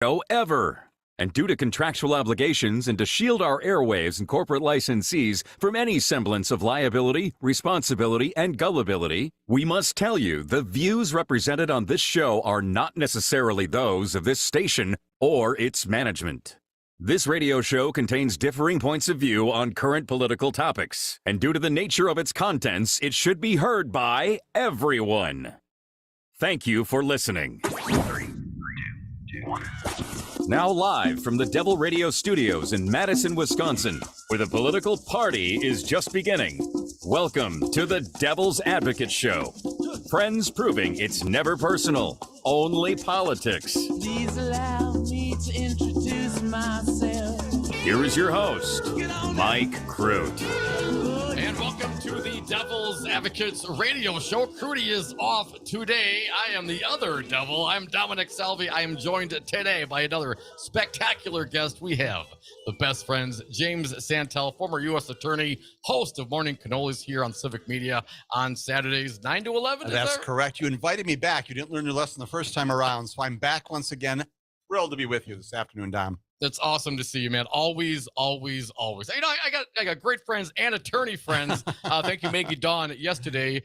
show ever. And due to contractual obligations and to shield our airwaves and corporate licensees from any semblance of liability, responsibility, and gullibility, we must tell you the views represented on this show are not necessarily those of this station or its management. This radio show contains differing points of view on current political topics, and due to the nature of its contents, it should be heard by everyone. Thank you for listening. 3, 2, 1. Now live from the Devil Radio Studios in Madison, Wisconsin, where the political party is just beginning. Welcome to the Devil's Advocate Show. Friends proving it's never personal, only politics. Please allow me to introduce myself. Here is your host, Mike Crute. And welcome to the Devil's Advocates Radio Show. Crudy is off today. I am the other devil. I'm Dominic Salvi. I am joined today by another spectacular guest. We have the best friends, James Santel, former U.S. attorney, host of Morning Cannolis here on Civic Media on Saturdays, 9 to 11. That's correct. You invited me back. You didn't learn your lesson the first time around, so I'm back once again. Thrilled to be with you this afternoon, Dom. That's awesome to see you, man. Always, always, always. You know, I got great friends and attorney friends. Thank you, Maggie Dawn, yesterday.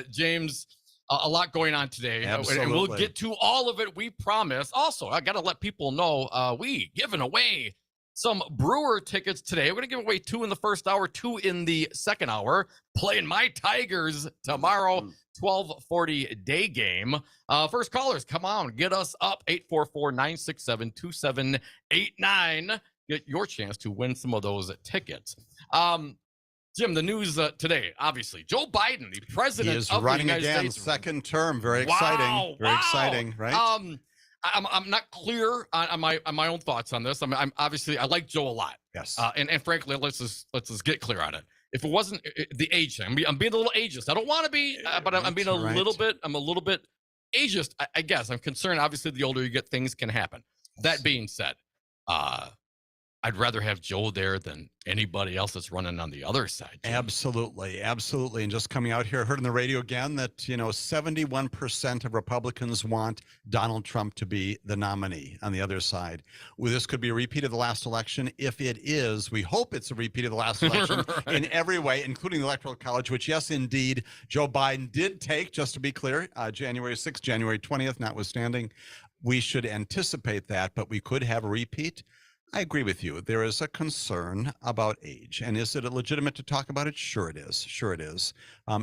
James, a lot going on today. Absolutely. And we'll get to all of it, we promise. Also, I got to let people know we giving away some Brewer tickets today. We're going to give away 2 in the first hour, 2 in the second hour. Playing my Tigers tomorrow, 12:40 day game. First callers, come on, get us up. 844-967-2789. Get your chance to win some of those tickets. Jim, the news today, obviously, Joe Biden, the president is of running the United again, States. second term. Very exciting. Very exciting, right? I'm not clear on my own thoughts on this. I'm obviously I like Joe a lot. Yes. And frankly, let's just get clear on it. If it wasn't the age thing, I'm being a little ageist. I don't want to be, but I'm being a little bit. I'm a little bit ageist, I guess. I'm concerned. Obviously, the older you get, things can happen. That being said, I'd rather have Joe there than anybody else that's running on the other side. Jim. Absolutely. And just coming out here, I heard on the radio again that, 71% of Republicans want Donald Trump to be the nominee on the other side. Well, this could be a repeat of the last election. If it is, we hope it's a repeat of the last election Right. in every way, including the Electoral College, which, yes, indeed, Joe Biden did take, just to be clear, January 6th, January 20th, notwithstanding. We should anticipate that, but we could have a repeat. I agree with you. There is a concern about age. And is it legitimate to talk about it? Sure it is. Sure it is.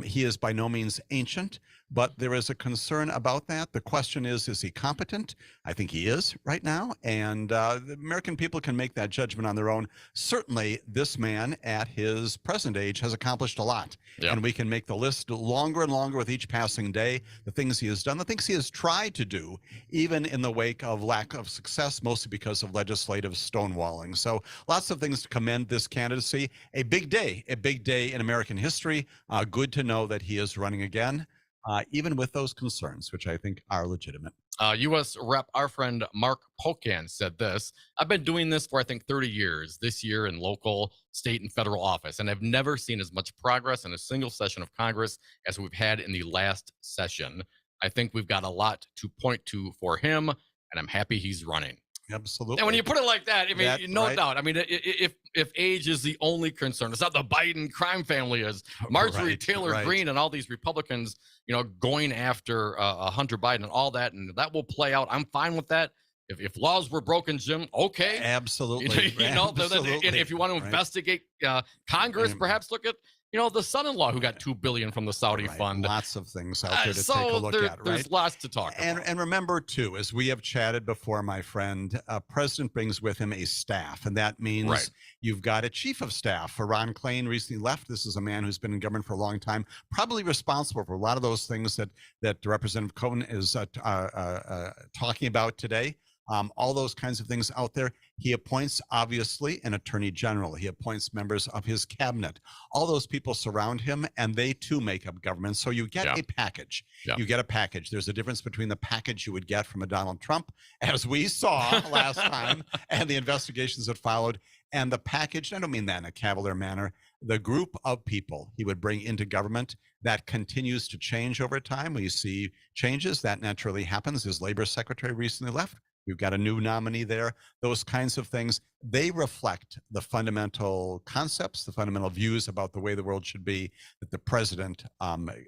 He is by no means ancient, but there is a concern about that. The question is he competent? I think he is right now. And the American people can make that judgment on their own. Certainly, this man at his present age has accomplished a lot. Yep. And we can make the list longer and longer with each passing day. The things he has done, the things he has tried to do, even in the wake of lack of success, mostly because of legislative stonewalling. So lots of things to commend this candidacy. A big day in American history. Good to know that he is running again, even with those concerns, which I think are legitimate. U.S. Rep, our friend Mark Pocan said this: I've been doing this for, I think, 30 years this year in local, state, and federal office, and I've never seen as much progress in a single session of Congress as we've had in the last session. I think we've got a lot to point to for him, and I'm happy he's running. Absolutely. And when you put it like that, I mean, no right. doubt. I mean, if age is the only concern, it's not the Biden crime family, as Marjorie Taylor Greene and all these Republicans, going after Hunter Biden and all that, and that will play out. I'm fine with that. If laws were broken, Jim, okay. Absolutely. Absolutely. And if you want to investigate Congress, perhaps look at the son-in-law who got $2 billion from the Saudi fund. Lots of things out there to take a look at, right? There's lots to talk about. And remember, too, as we have chatted before, my friend, President brings with him a staff, and that means you've got a chief of staff. Ron Klain recently left. This is a man who's been in government for a long time, probably responsible for a lot of those things that Representative Cohen is talking about today. All those kinds of things out there. He appoints, obviously, an attorney general. He appoints members of his cabinet. All those people surround him, and they too make up government. So you get a package. You get a package. There's a difference between the package you would get from a Donald Trump, as we saw last time, and the investigations that followed, and the package, I don't mean that in a cavalier manner, the group of people he would bring into government that continues to change over time. We see changes. That naturally happens. His labor secretary recently left. We've got a new nominee there. Those kinds of things, they reflect the fundamental concepts, the fundamental views about the way the world should be that the president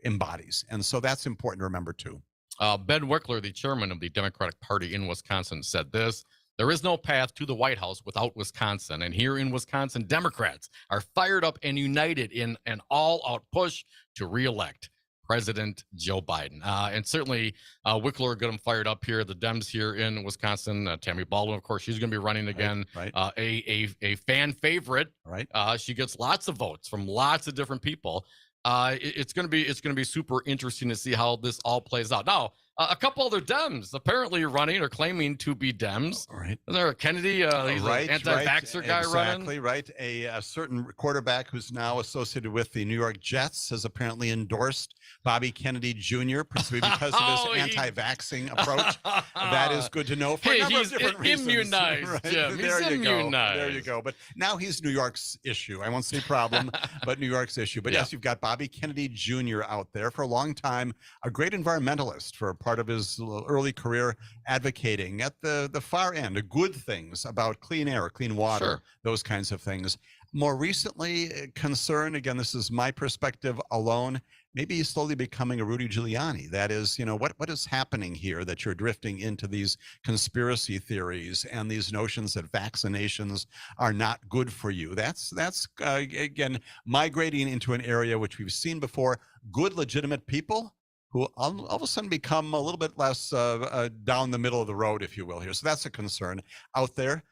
embodies. And so that's important to remember too. Ben Wickler, the chairman of the Democratic Party in Wisconsin, said this: "There is no path to the White House without Wisconsin. And here in Wisconsin, Democrats are fired up and united in an all-out push to reelect President Joe Biden." And certainly Wickler got him fired up here. The Dems here in Wisconsin, Tammy Baldwin, of course, she's going to be running again. Right. A fan favorite. Right. She gets lots of votes from lots of different people. It's going to be super interesting to see how this all plays out. Now, a couple other Dems apparently running or claiming to be Dems. Right. And there, Kennedy, he's an anti-vaxxer guy running. Exactly right. A certain quarterback who's now associated with the New York Jets has apparently endorsed Bobby Kennedy Jr. presumably because of his anti-vaxxing approach. That is good to know for a number of different reasons. Immunized, right? Jim. There He's you immunized. go. There you go. But now he's New York's issue. I won't say problem, but New York's issue. But yes, you've got Bobby Kennedy Jr. out there for a long time, a great environmentalist for part of his early career, advocating at the far end, good things about clean air, clean water, those kinds of things. More recently, concern, again, this is my perspective alone, maybe he's slowly becoming a Rudy Giuliani. That is, what is happening here that you're drifting into these conspiracy theories and these notions that vaccinations are not good for you. That's again, migrating into an area which we've seen before, good, legitimate people who all of a sudden become a little bit less down the middle of the road, if you will, here. So that's a concern out there.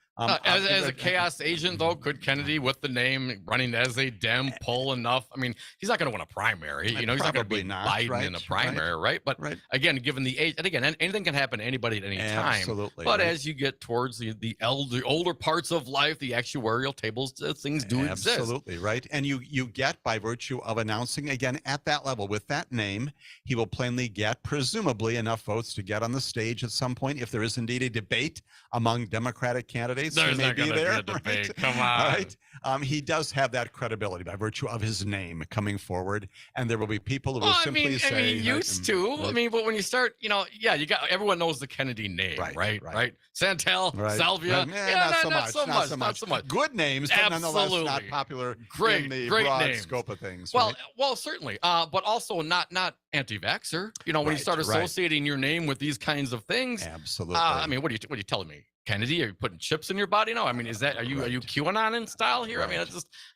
As a chaos agent, though, could Kennedy, with the name, running as a Dem, pull enough? I mean, he's not going to win a primary. He's not going to beat Biden in a primary, right? But again, given the age, and again, anything can happen to anybody at any time. Absolutely. But as you get towards the older parts of life, the actuarial tables, things do exist. Absolutely, right. And you get, by virtue of announcing, again, at that level, with that name, he will plainly get, presumably, enough votes to get on the stage at some point, if there is indeed a debate among Democratic candidates. There's not going to be a debate. Right? Come on. Right? He does have that credibility by virtue of his name coming forward, and there will be people who will simply say, I mean, used to. I mean, but when you start, you got everyone knows the Kennedy name, right? Santel, Salvia, not so much. Good names, but nonetheless not popular in the broad scope of things. Well, certainly, but also not anti-vaxxer. When you start associating your name with these kinds of things, absolutely. I mean, what are you telling me? Kennedy, are you putting chips in your body? No, I mean, are you QAnon in style here? I mean,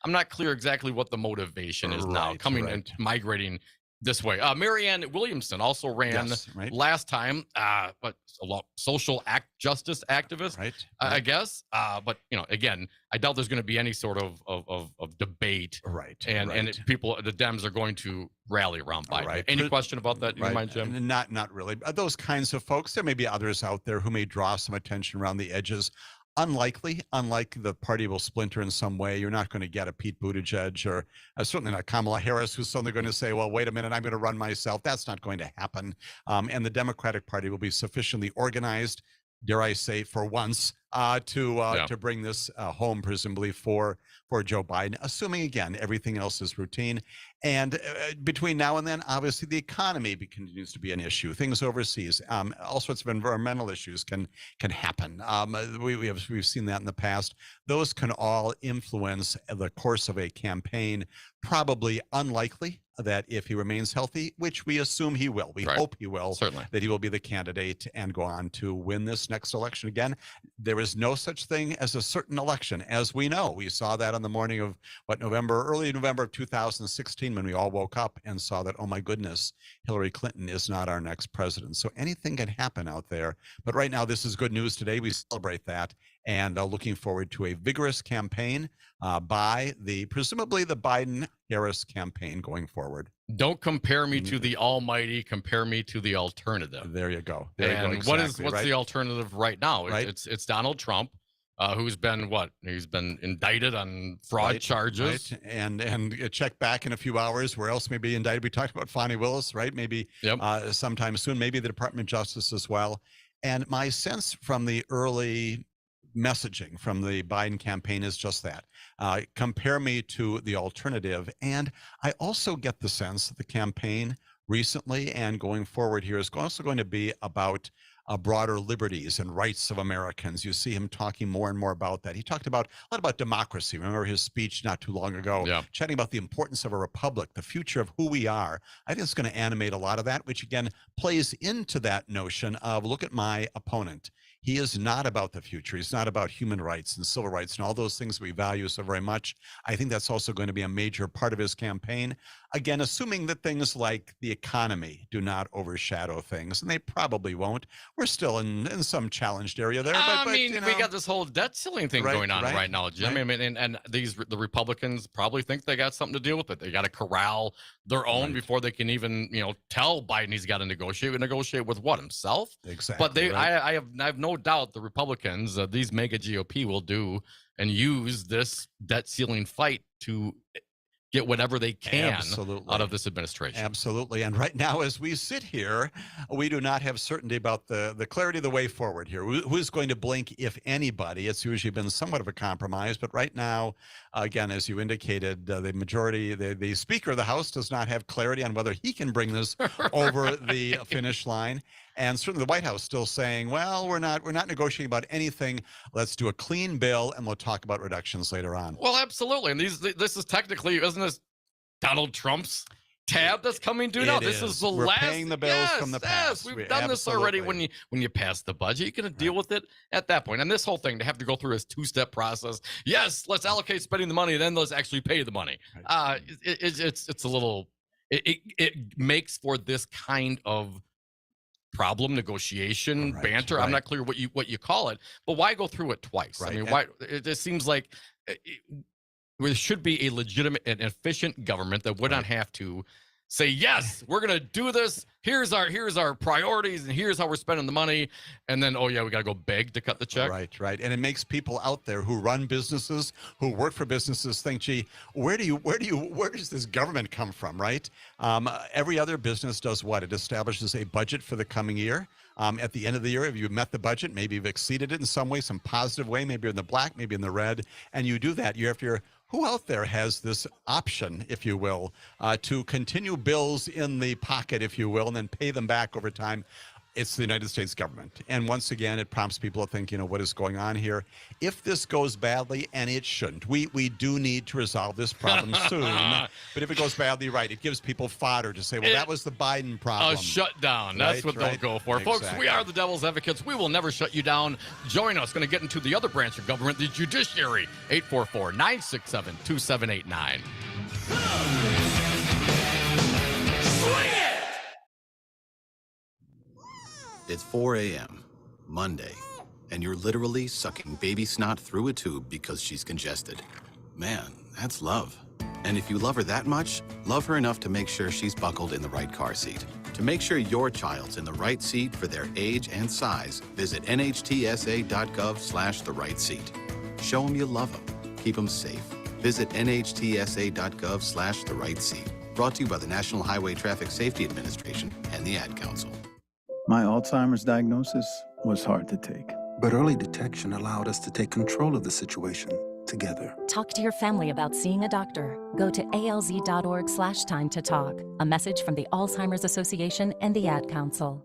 I'm not clear exactly what the motivation is now coming and migrating this way. Marianne Williamson also ran last time, but a social justice activist, I guess. But again, I doubt there's going to be any sort of debate, and people, the Dems are going to rally around Biden. Any question about that in your mind, Jim? Not really. Those kinds of folks. There may be others out there who may draw some attention around the edges. Unlikely, unlike the party will splinter in some way. You're not going to get a Pete Buttigieg or certainly not Kamala Harris, who's suddenly going to say, well, wait a minute, I'm going to run myself. That's not going to happen. And the Democratic Party will be sufficiently organized, dare I say, for once, to bring this home, presumably for Joe Biden, assuming, again, everything else is routine. And between now and then, obviously, the economy continues to be an issue. Things overseas, all sorts of environmental issues can happen. We've seen that in the past. Those can all influence the course of a campaign. Probably unlikely that if he remains healthy, which we assume he will, we hope he will, certainly, that he will be the candidate and go on to win this next election again. There is no such thing as a certain election, as we know. We saw that on the morning of early November of 2016, when we all woke up and saw that, oh my goodness, Hillary Clinton is not our next president. So anything can happen out there. But right now, this is good news today. We celebrate that, and looking forward to a vigorous campaign by presumably the Biden-Harris campaign going forward. Don't compare me to the almighty, compare me to the alternative. There you go. What's the alternative right now? It's Donald Trump, who's been he's been indicted on fraud charges. And check back in a few hours where else may be indicted. We talked about Fonnie Willis, right? Maybe sometime soon, maybe the Department of Justice as well. And my sense from the early messaging from the Biden campaign is just that. Compare me to the alternative. And I also get the sense that the campaign recently and going forward here is also going to be about broader liberties and rights of Americans. You see him talking more and more about that. He talked about a lot about democracy. Remember his speech not too long ago, chatting about the importance of a republic, the future of who we are. I think it's going to animate a lot of that, which again plays into that notion of look at my opponent. He is not about the future. He's not about human rights and civil rights and all those things we value so very much. I think that's also going to be a major part of his campaign. Again, assuming that things like the economy do not overshadow things, and they probably won't. We're still in some challenged area there. But we got this whole debt ceiling thing going on right now, Jim. Right. I mean, and the Republicans probably think they got something to deal with it. They got to corral their own before they can even, tell Biden he's got to negotiate with what, himself? Exactly. But I have no doubt the Republicans, these mega GOP, will do and use this debt ceiling fight to get whatever they can out of this administration. Absolutely. And right now, as we sit here, we do not have certainty about the clarity of the way forward here. Who's going to blink, if anybody? It's usually been somewhat of a compromise. But right now, again, as you indicated, the majority, the Speaker of the House does not have clarity on whether he can bring this over the finish line. And certainly the White House still saying, well, we're not negotiating about anything. Let's do a clean bill and we'll talk about reductions later on. Well, absolutely. And this is technically, isn't this Donald Trump's tab that's coming due now? This is the We're last. paying the bills from the past. We've done this already. When you pass the budget, you're going to deal with it at that point. And this whole thing, to have to go through this two-step process. Yes, let's allocate spending the money, then let's actually pay the money. It's a little. It makes for this kind of problem, negotiation, banter. I'm not clear what you call it, but why go through it twice? I mean, why? It just seems like there should be a legitimate and efficient government that would not have to say, yes, we're going to do this. Here's our priorities, and here's how we're spending the money. And then, oh yeah, we got to go beg to cut the check. Right. And it makes people out there who run businesses, who work for businesses, think, gee, where does this government come from? Right. Every other business does what? It establishes a budget for the coming year. At the end of the year, if you met the budget, maybe you've exceeded it in some way, some positive way, maybe in the black, maybe in the red, and you do that year after year. Who out there has this option, if you will, to continue bills in the pocket, if you will, and then pay them back over time? It's the United States government. And once again, it prompts people to think, what is going on here? If this goes badly, and it shouldn't, we do need to resolve this problem soon. But if it goes badly, it gives people fodder to say, well, that was the Biden problem. A shutdown. That's what they'll go for. Exactly. Folks, we are the Devil's Advocates. We will never shut you down. Join us. Going to get into the other branch of government, the judiciary. 844-967-2789. It's 4 a.m., Monday, and you're literally sucking baby snot through a tube because she's congested. Man, that's love. And if you love her that much, love her enough to make sure she's buckled in the right car seat. To make sure your child's in the right seat for their age and size, visit nhtsa.gov/the right seat. Show them you love them. Keep them safe. Visit nhtsa.gov/the right seat. Brought to you by the National Highway Traffic Safety Administration and the Ad Council. My Alzheimer's diagnosis was hard to take. But early detection allowed us to take control of the situation together. Talk to your family about seeing a doctor. Go to alz.org/time to talk. A message from the Alzheimer's Association and the Ad Council.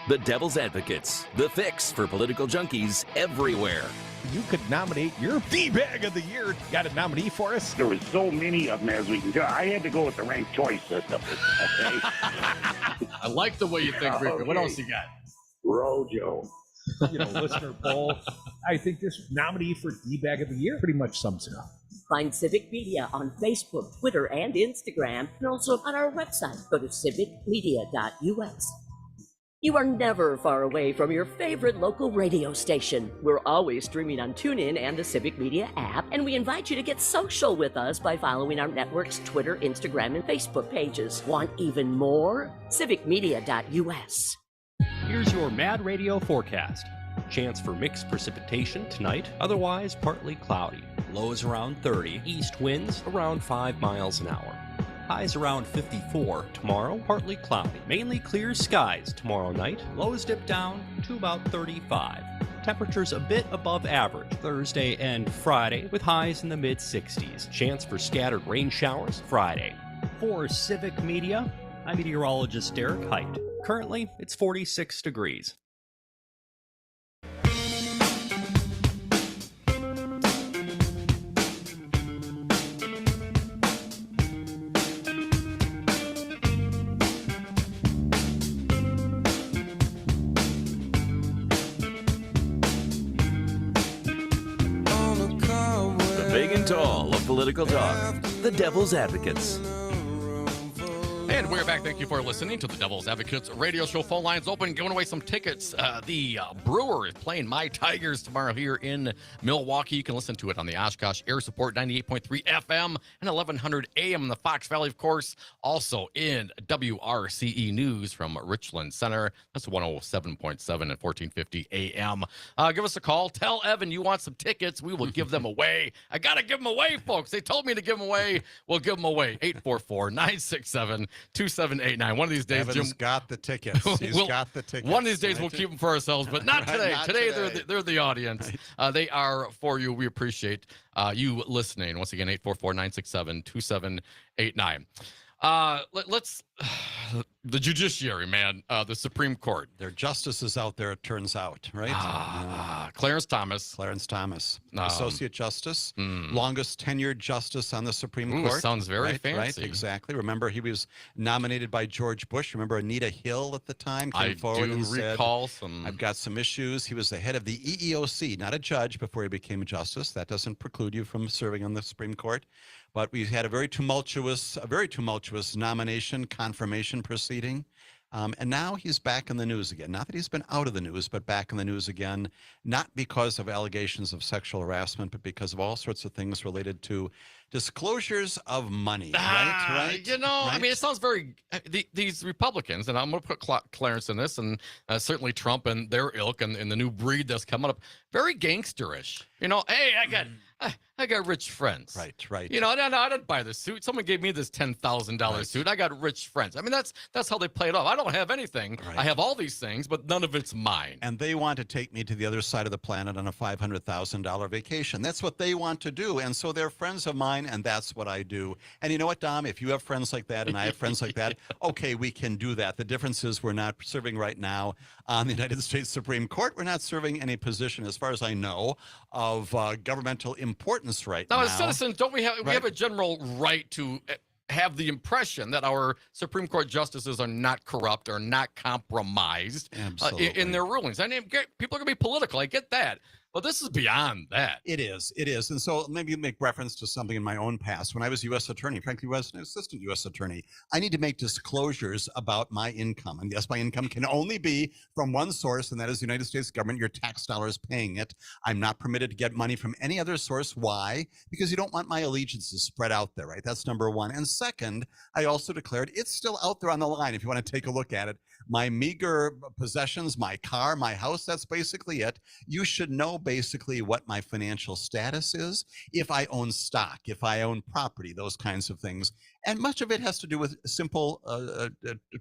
The Devil's Advocates, the fix for political junkies everywhere. You could nominate your D-bag of the year. Got a nominee for us? There were so many of them as we can do. I had to go with the ranked choice system. Okay? I like the way you think, Rico. Okay. What else you got? Rojo. Listener poll. I think this nominee for D-bag of the year pretty much sums it up. Find Civic Media on Facebook, Twitter, and Instagram, and also on our website. Go to civicmedia.us. You are never far away from your favorite local radio station. We're always streaming on TuneIn and the Civic Media app, and we invite you to get social with us by following our network's Twitter, Instagram, and Facebook pages. Want even more? civicmedia.us. Here's your Mad Radio forecast. Chance for mixed precipitation tonight, otherwise partly cloudy. Lows around 30, east winds around 5 miles an hour. Highs around 54 tomorrow, partly cloudy. Mainly clear skies tomorrow night. Lows dip down to about 35. Temperatures a bit above average Thursday and Friday, with highs in the mid-60s. Chance for scattered rain showers Friday. For Civic Media, I'm meteorologist Derek Height. Currently, it's 46 degrees. all of political talk. The Devil's Advocates. And we're back. Thank you for listening to the Devil's Advocates radio show. Phone lines open, giving away some tickets. The Brewer is playing My Tigers tomorrow here in Milwaukee. You can listen to it on the Oshkosh Air Support 98.3 FM and 1100 AM in the Fox Valley, of course. Also in WRCE News from Richland Center. That's 107.7 and 1450 AM. Give us a call. Tell Evan you want some tickets. We will give them away. I got to give them away, folks. They told me to give them away. We'll give them away. 844-967-2789. One of these days, Evan's Jim got the tickets. He's got the tickets. One of these days, we'll keep them for ourselves, but not today. Not today, today. They're the audience. They are for you. We appreciate you listening. Once again, 844-967-2789. Let's the judiciary, man, the Supreme Court. There are justices out there, it turns out, right? Clarence Thomas, Associate Justice, longest tenured justice on the Supreme Court. Sounds very right, fancy. Right, exactly. Remember, he was nominated by George Bush. Remember, Anita Hill at the time came forward and recall said, some. I've got some issues. He was the head of the EEOC, not a judge before he became a justice. That doesn't preclude you from serving on the Supreme Court. But we had a very tumultuous nomination confirmation proceeding. And now he's back in the news again. Not that he's been out of the news, but back in the news again, not because of allegations of sexual harassment, but because of all sorts of things related to disclosures of money. Right? You know, I mean, it sounds very, these Republicans, and I'm going to put Clarence in this, and certainly Trump and their ilk and the new breed that's coming up, very gangsterish. You know, hey, I got rich friends. Right. You know, I didn't buy the suit. Someone gave me this $10,000 suit. I got rich friends. I mean, that's how they play it off. I don't have anything. Right. I have all these things, but none of it's mine. And they want to take me to the other side of the planet on a $500,000 vacation. That's what they want to do. And so they're friends of mine, and that's what I do. And you know what, Dom? If you have friends like that and I have friends like that, okay, we can do that. The difference is we're not serving right now on the United States Supreme Court. We're not serving any position, as far as I know, of governmental importance right now. Now, as citizens, don't we have a general right to have the impression that our Supreme Court justices are not corrupt or not compromised in their rulings? I mean, people are going to be political. I get that. But this is beyond that. It is. And so maybe make reference to something in my own past. When I was U.S. attorney, frankly, was an assistant U.S. attorney, I need to make disclosures about my income. And yes, my income can only be from one source, and that is the United States government. Your tax dollars paying it. I'm not permitted to get money from any other source. Why? Because you don't want my allegiances spread out there, right? That's number one. And second, I also declared it's still out there on the line if you want to take a look at it. My meager possessions, my car, my house, that's basically it. You should know basically what my financial status is, if I own stock, if I own property, those kinds of things. And much of it has to do with simple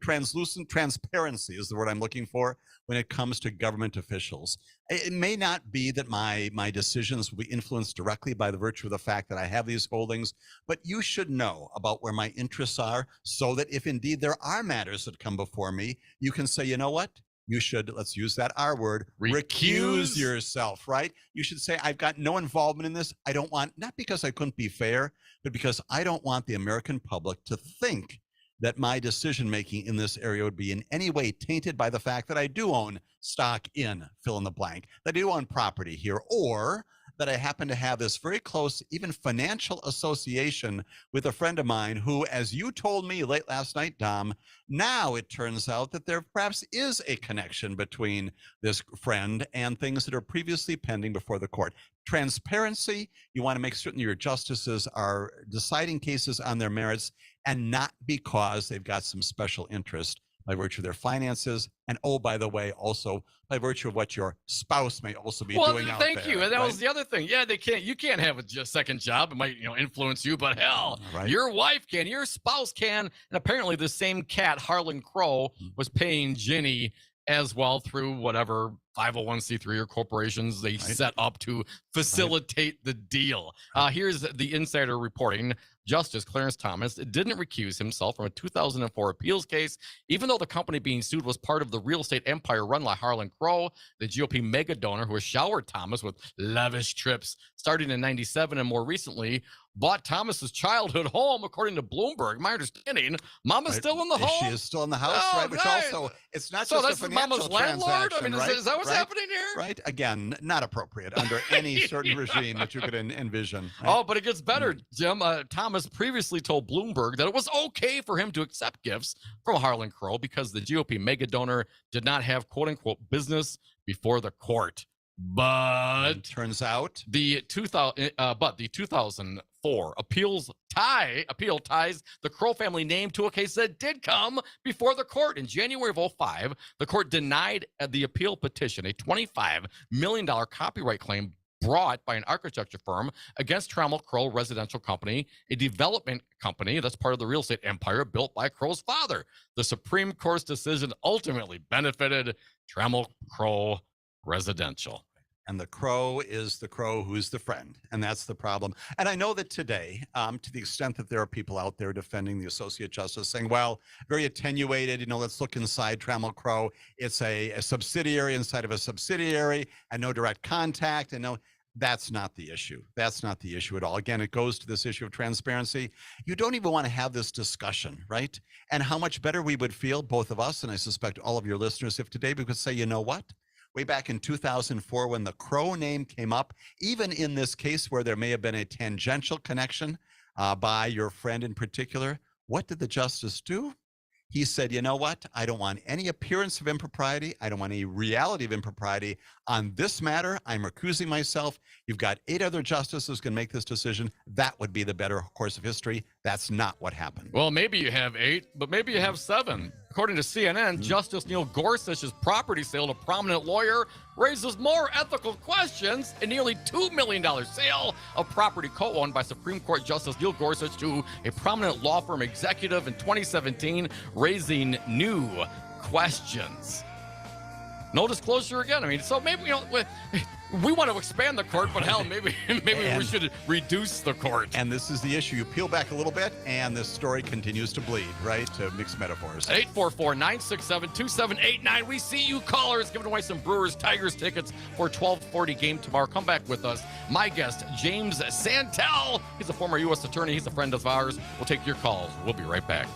translucent transparency is the word I'm looking for when it comes to government officials. It may not be that my decisions will be influenced directly by the virtue of the fact that I have these holdings, but you should know about where my interests are so that if indeed there are matters that come before me, you can say, you know what? You should, let's use that R word, recuse yourself, right? You should say, I've got no involvement in this. I don't want, not because I couldn't be fair, but because I don't want the American public to think that my decision-making in this area would be in any way tainted by the fact that I do own stock in fill in the blank, that I do own property here, or that I happen to have this very close, even financial association with a friend of mine who, as you told me late last night, Dom, now it turns out that there perhaps is a connection between this friend and things that are previously pending before the court. Transparency, you want to make certain your justices are deciding cases on their merits and not because they've got some special interest by virtue of their finances, and oh, by the way, also by virtue of what your spouse may also be doing out there. Thank you. And that was the other thing. Yeah, you can't have a second job. It might, influence you, but hell, your wife can, your spouse can. And apparently the same cat, Harlan Crow, was paying Ginny as well through whatever 501c3 or corporations they set up to facilitate the deal. Here's the insider reporting. Justice Clarence Thomas didn't recuse himself from a 2004 appeals case, even though the company being sued was part of the real estate empire run by Harlan Crow, the GOP mega donor who has showered Thomas with lavish trips starting in 97 and more recently bought Thomas's childhood home, according to Bloomberg. My understanding, Mama's still in the home. She is still in the house, Oh, right? Which right. also, it's not So just that's a financial Mama's landlord? I mean, transaction, is that what's right? happening here? Right. Again, not appropriate under any certain regime that you could envision. Right? Oh, but it gets better, Jim. Thomas previously told Bloomberg that it was okay for him to accept gifts from Harlan Crow because the GOP mega donor did not have "quote unquote" business before the court. But turns out the 2004 appeal ties the Crow family name to a case that did come before the court in January of 2005. The court denied the appeal petition, a $25 million copyright claim brought by an architecture firm against Trammell Crow Residential Company, a development company that's part of the real estate empire built by Crow's father. The Supreme Court's decision ultimately benefited Trammell Crow Residential. And the crow is the crow who's the friend. And that's the problem. And I know that today, to the extent that there are people out there defending the Associate Justice saying, well, very attenuated, let's look inside Trammell Crow. It's a subsidiary inside of a subsidiary and no direct contact. And no, that's not the issue. That's not the issue at all. Again, it goes to this issue of transparency. You don't even want to have this discussion, right? And how much better we would feel, both of us, and I suspect all of your listeners, if today we could say, you know what? Way back in 2004, when the Crow name came up, even in this case where there may have been a tangential connection by your friend in particular, what did the justice do? He said, you know what? I don't want any appearance of impropriety. I don't want any reality of impropriety. On this matter, I'm recusing myself. You've got 8 other justices can make this decision. That would be the better course of history. That's not what happened. Well, maybe you have 8, but maybe you have 7. According to CNN, Justice Neil Gorsuch's property sale to a prominent lawyer raises more ethical questions. A nearly $2 million sale of property co-owned by Supreme Court Justice Neil Gorsuch to a prominent law firm executive in 2017, raising new questions. No disclosure again. I mean, so maybe, we want to expand the court, but hell, maybe we should reduce the court. And this is the issue. You peel back a little bit, and this story continues to bleed, right? To mix metaphors. 844-967-2789. We see you callers giving away some Brewers Tigers tickets for 12:40 game tomorrow. Come back with us. My guest, James Santel. He's a former U.S. attorney. He's a friend of ours. We'll take your calls. We'll be right back.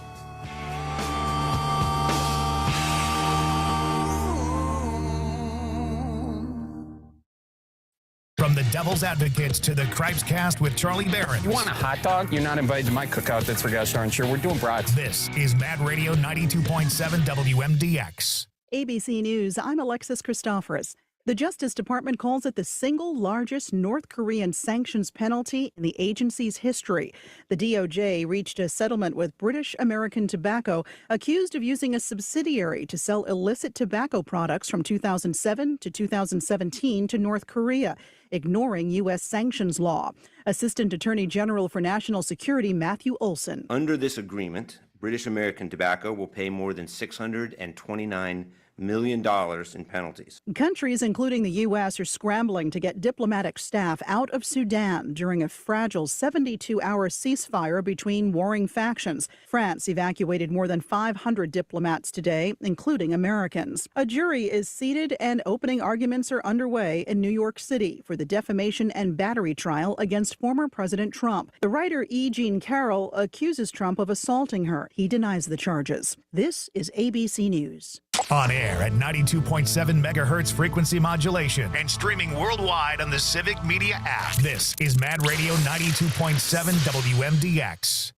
From the Devil's Advocates to the Cripes Cast with Charlie Barron. You want a hot dog? You're not invited to my cookout. That's for guys who aren't sure. We're doing brats. This is Mad Radio 92.7 WMDX. ABC News, I'm Alexis Christoforous. The Justice Department calls it the single largest North Korean sanctions penalty in the agency's history. The DOJ reached a settlement with British American Tobacco, accused of using a subsidiary to sell illicit tobacco products from 2007 to 2017 to North Korea, ignoring U.S. sanctions law. Assistant Attorney General for National Security Matthew Olson. Under this agreement, British American Tobacco will pay more than $629 million in penalties. Countries, including the U.S., are scrambling to get diplomatic staff out of Sudan during a fragile 72-hour ceasefire between warring factions. France evacuated more than 500 diplomats today, including Americans. A jury is seated and opening arguments are underway in New York City for the defamation and battery trial against former President Trump. The writer E. Jean Carrol accuses Trump of assaulting her. He denies the charges. This is ABC News. On air at 92.7 megahertz frequency modulation and streaming worldwide on the Civic Media app. This is Mad Radio 92.7 WMDX.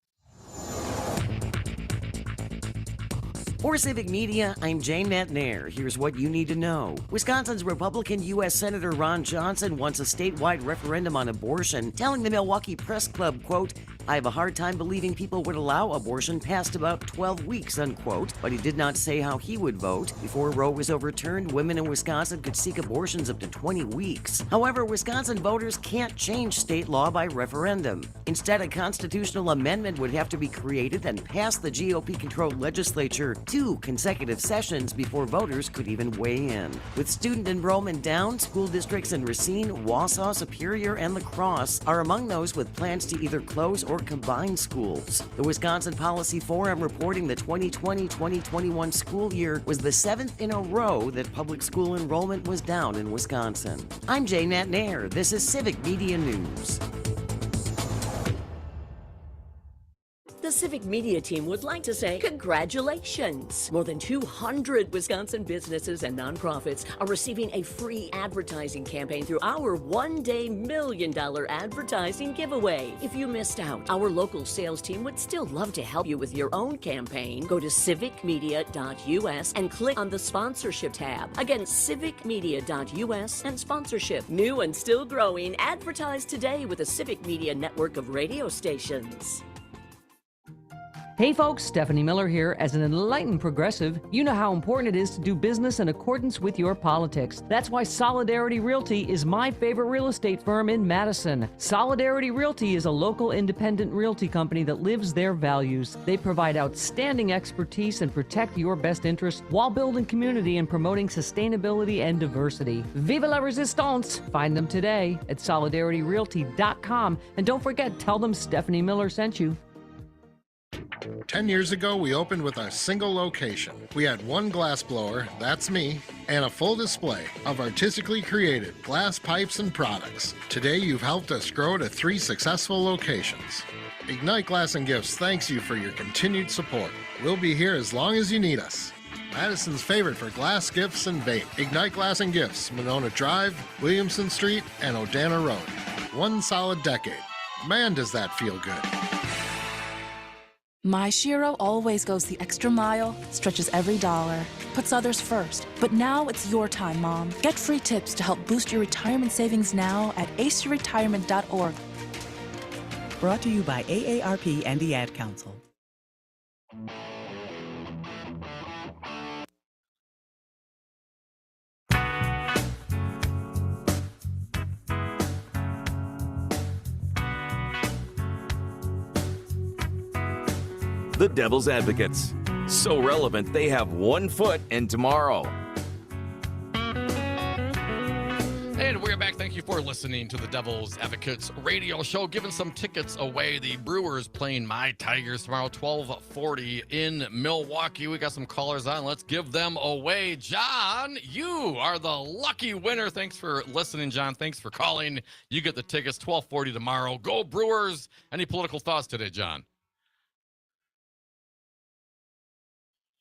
For Civic Media, I'm Jane Matnair. Here's what you need to know. Wisconsin's Republican U.S. Senator Ron Johnson wants a statewide referendum on abortion, telling the Milwaukee Press Club, quote, I have a hard time believing people would allow abortion past about 12 weeks, unquote, but he did not say how he would vote. Before Roe was overturned, women in Wisconsin could seek abortions up to 20 weeks. However, Wisconsin voters can't change state law by referendum. Instead, a constitutional amendment would have to be created and pass the GOP-controlled legislature 2 consecutive sessions before voters could even weigh in. With student enrollment down, school districts in Racine, Wausau, Superior, and La Crosse are among those with plans to either close or or combined schools. The Wisconsin Policy Forum reporting the 2020-2021 school year was the 7th in a row that public school enrollment was down in Wisconsin. I'm Jane Matnair. This is Civic Media News. The Civic Media team would like to say congratulations. More than 200 Wisconsin businesses and nonprofits are receiving a free advertising campaign through our one-day $1 million advertising giveaway. If you missed out, our local sales team would still love to help you with your own campaign. Go to civicmedia.us and click on the sponsorship tab. Again, civicmedia.us and sponsorship. New and still growing, advertise today with the Civic Media network of radio stations. Hey folks, Stephanie Miller here. As an enlightened progressive, you know how important it is to do business in accordance with your politics. That's why Solidarity Realty is my favorite real estate firm in Madison. Solidarity Realty is a local independent realty company that lives their values. They provide outstanding expertise and protect your best interests while building community and promoting sustainability and diversity. Vive la resistance! Find them today at solidarityrealty.com. And don't forget, tell them Stephanie Miller sent you. 10 years ago, we opened with a single location. We had one glass blower, that's me, and a full display of artistically created glass pipes and products. Today, you've helped us grow to 3 successful locations. Ignite Glass and Gifts thanks you for your continued support. We'll be here as long as you need us. Madison's favorite for glass gifts and bait. Ignite Glass and Gifts, Monona Drive, Williamson Street, and Odana Road. One solid decade. Man, does that feel good. My Shiro always goes the extra mile, stretches every dollar, puts others first. But now it's your time, Mom. Get free tips to help boost your retirement savings now at aceyourretirement.org. Brought to you by AARP and the Ad Council. The Devil's Advocates. So relevant, they have one foot in tomorrow. And we're back. Thank you for listening to the Devil's Advocates radio show. Giving some tickets away. The Brewers playing my Tigers tomorrow, 12:40 in Milwaukee. We got some callers on. Let's give them away. John, you are the lucky winner. Thanks for listening, John. Thanks for calling. You get the tickets, 12:40 tomorrow. Go Brewers. Any political thoughts today, John?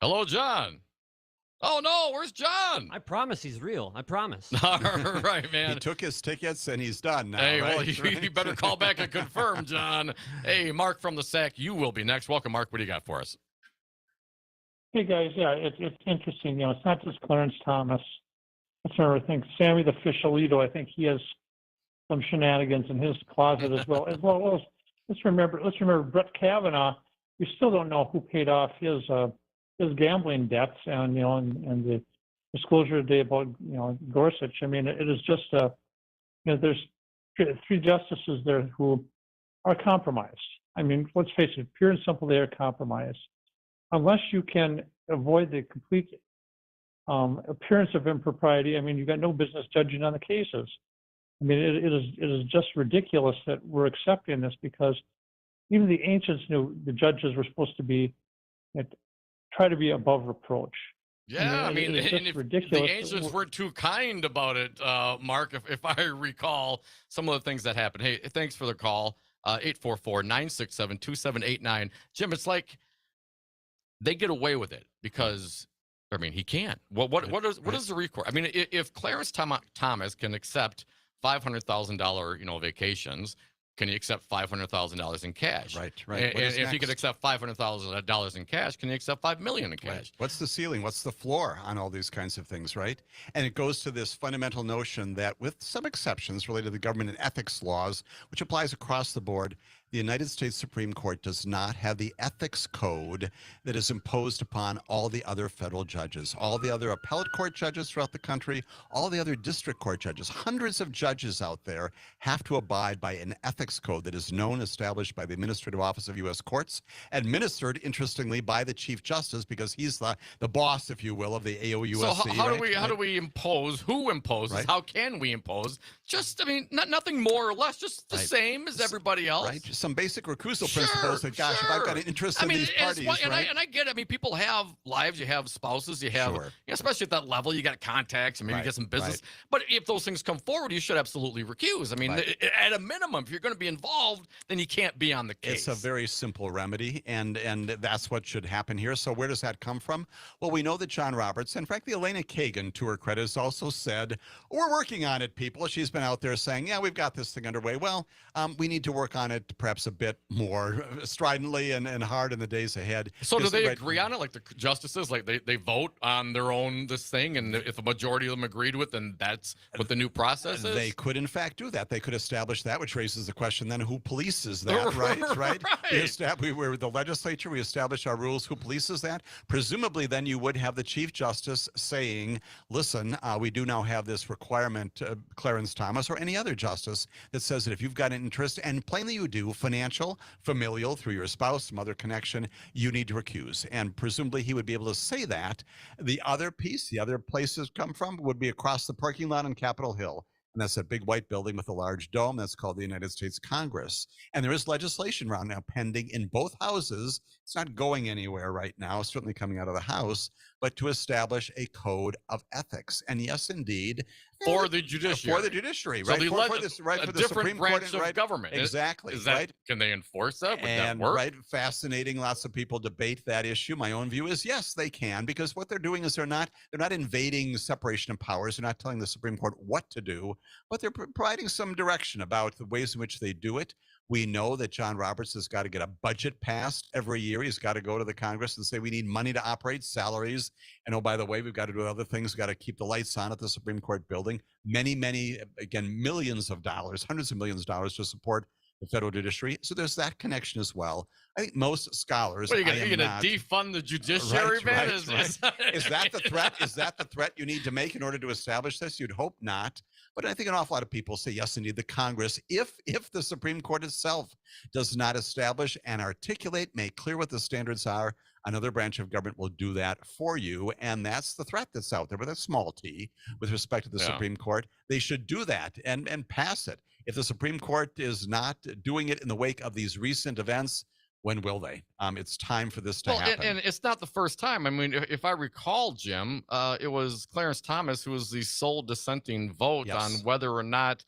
Hello, John. Oh, no, where's John? I promise he's real. I promise. All right, man. He took his tickets and he's done now. Hey, right? well, you better call back and confirm, John. Hey, Mark from the SAC, you will be next. Welcome, Mark. What do you got for us? Hey, guys. Yeah, it's interesting. It's not just Clarence Thomas. I think Sammy the Fishalito, I think he has some shenanigans in his closet as well. Let's remember Brett Kavanaugh. We still don't know who paid off his gambling debts, and and the disclosure today about Gorsuch. I mean, it is just there's 3 justices there who are compromised. I mean, let's face it, pure and simple, they are compromised. Unless you can avoid the complete appearance of impropriety, I mean, you've got no business judging on the cases. I mean, it is just ridiculous that we're accepting this, because even the ancients knew the judges were supposed to be try to be above reproach. Yeah, I mean it's just ridiculous. The ancients weren't too kind about it, Mark, if I recall some of the things that happened. Hey, thanks for the call. 844-967-2789. Jim, it's like they get away with it because, I mean, he can't. What is the recourse? I mean, if Clarence Thomas can accept $500,000, vacations, can he accept $500,000 in cash? Right. And if he could accept $500,000 in cash, can he accept $5 million in cash? Right. What's the ceiling? What's the floor on all these kinds of things, right? And it goes to this fundamental notion that, with some exceptions related to the government and ethics laws, which applies across the board, the United States Supreme Court does not have the ethics code that is imposed upon all the other federal judges, all the other appellate court judges throughout the country, all the other district court judges. Hundreds of judges out there have to abide by an ethics code that is known, established by the Administrative Office of U.S. Courts, administered, interestingly, by the Chief Justice, because he's the boss, if you will, of the AOUSC. So how do we impose? Who imposes? Right. How can we impose? Just, I mean, nothing more or less, just the same as everybody else. Right. some basic recusal principles that, gosh, if I've got an interest in these parties, right? And I get it. I mean, people have lives, you have spouses, you have, especially at that level, you got contacts and maybe you get some business. But if those things come forward, you should absolutely recuse. I mean, at a minimum, if you're going to be involved, then you can't be on the case. It's a very simple remedy, and that's what should happen here. So where does that come from? Well, we know that John Roberts, and frankly, Elena Kagan, to her credit, has also said, we're working on it, people. She's been out there saying, yeah, we've got this thing underway. Well, we need to work on it perhaps a bit more stridently and hard in the days ahead. So do they agree on it? Like the justices, like they vote on their own this thing, and if a majority of them agreed with, then that's what the new process is? They could, in fact, do that. They could establish that, which raises the question then, who polices that, right? We're the legislature, we establish our rules, who polices that? Presumably, then you would have the Chief Justice saying, listen, we do now have this requirement, Clarence Thomas, or any other justice that says that if you've got an interest, and plainly you do, financial, familial, through your spouse, some other connection, you need to recuse. And presumably he would be able to say that. The other piece, the other places come from, would be across the parking lot on Capitol Hill. And that's a big white building with a large dome. That's called the United States Congress. And there is legislation right now pending in both houses. It's not going anywhere right now, certainly coming out of the House, but to establish a code of ethics. And yes, indeed. For the judiciary. For the judiciary, so right? For the Supreme branch Court, of government. Exactly. Is that, right? Can they enforce that? Would And that work? right, fascinating. Lots of people debate that issue. My own view is yes, they can, because what they're doing is they're not invading separation of powers. They're not telling the Supreme Court what to do, but they're providing some direction about the ways in which they do it. We know that John Roberts has got to get a budget passed every year. He's got to go to the Congress and say, we need money to operate salaries. And oh, by the way, we've got to do other things. We've got to keep the lights on at the Supreme Court building. Many, again, millions of dollars, hundreds of millions of dollars to support the federal judiciary. So there's that connection as well. I think most scholars. What, you're going to defund the judiciary, man? Is that the threat? Is that the threat you need to make in order to establish this? You'd hope not. But I think an awful lot of people say, yes, indeed, the Congress, if the Supreme Court itself does not establish and articulate, make clear what the standards are, another branch of government will do that for you. And that's the threat that's out there with a small t with respect to the Supreme Court. They should do that and pass it. If the Supreme Court is not doing it in the wake of these recent events, when will they? It's time for this to happen. And it's not the first time. I mean, if I recall, Jim, it was Clarence Thomas who was the sole dissenting vote on whether or not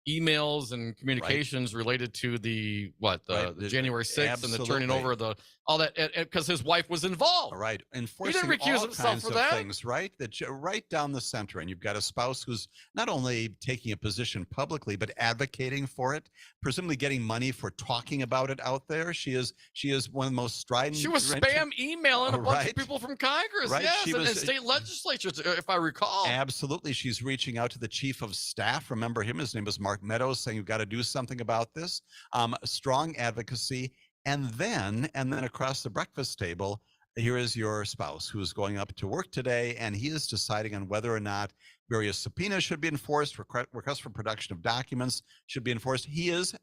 emails and communications related to the January 6th and the turning over of all that, because his wife was involved. Right. He didn't recuse himself for that. Things, right? Right down the center. And you've got a spouse who's not only taking a position publicly, but advocating for it, presumably getting money for talking about it out there. She is one of the most strident. She was spam emailing a bunch of people from Congress, and state legislatures, if I recall. Absolutely. She's reaching out to the chief of staff. Remember him? His name is Mark Meadows, saying you've got to do something about this. Strong advocacy. And then across the breakfast table, here is your spouse who's going up to work today, and he is deciding on whether or not various subpoenas should be enforced, requests for production of documents should be enforced. He is,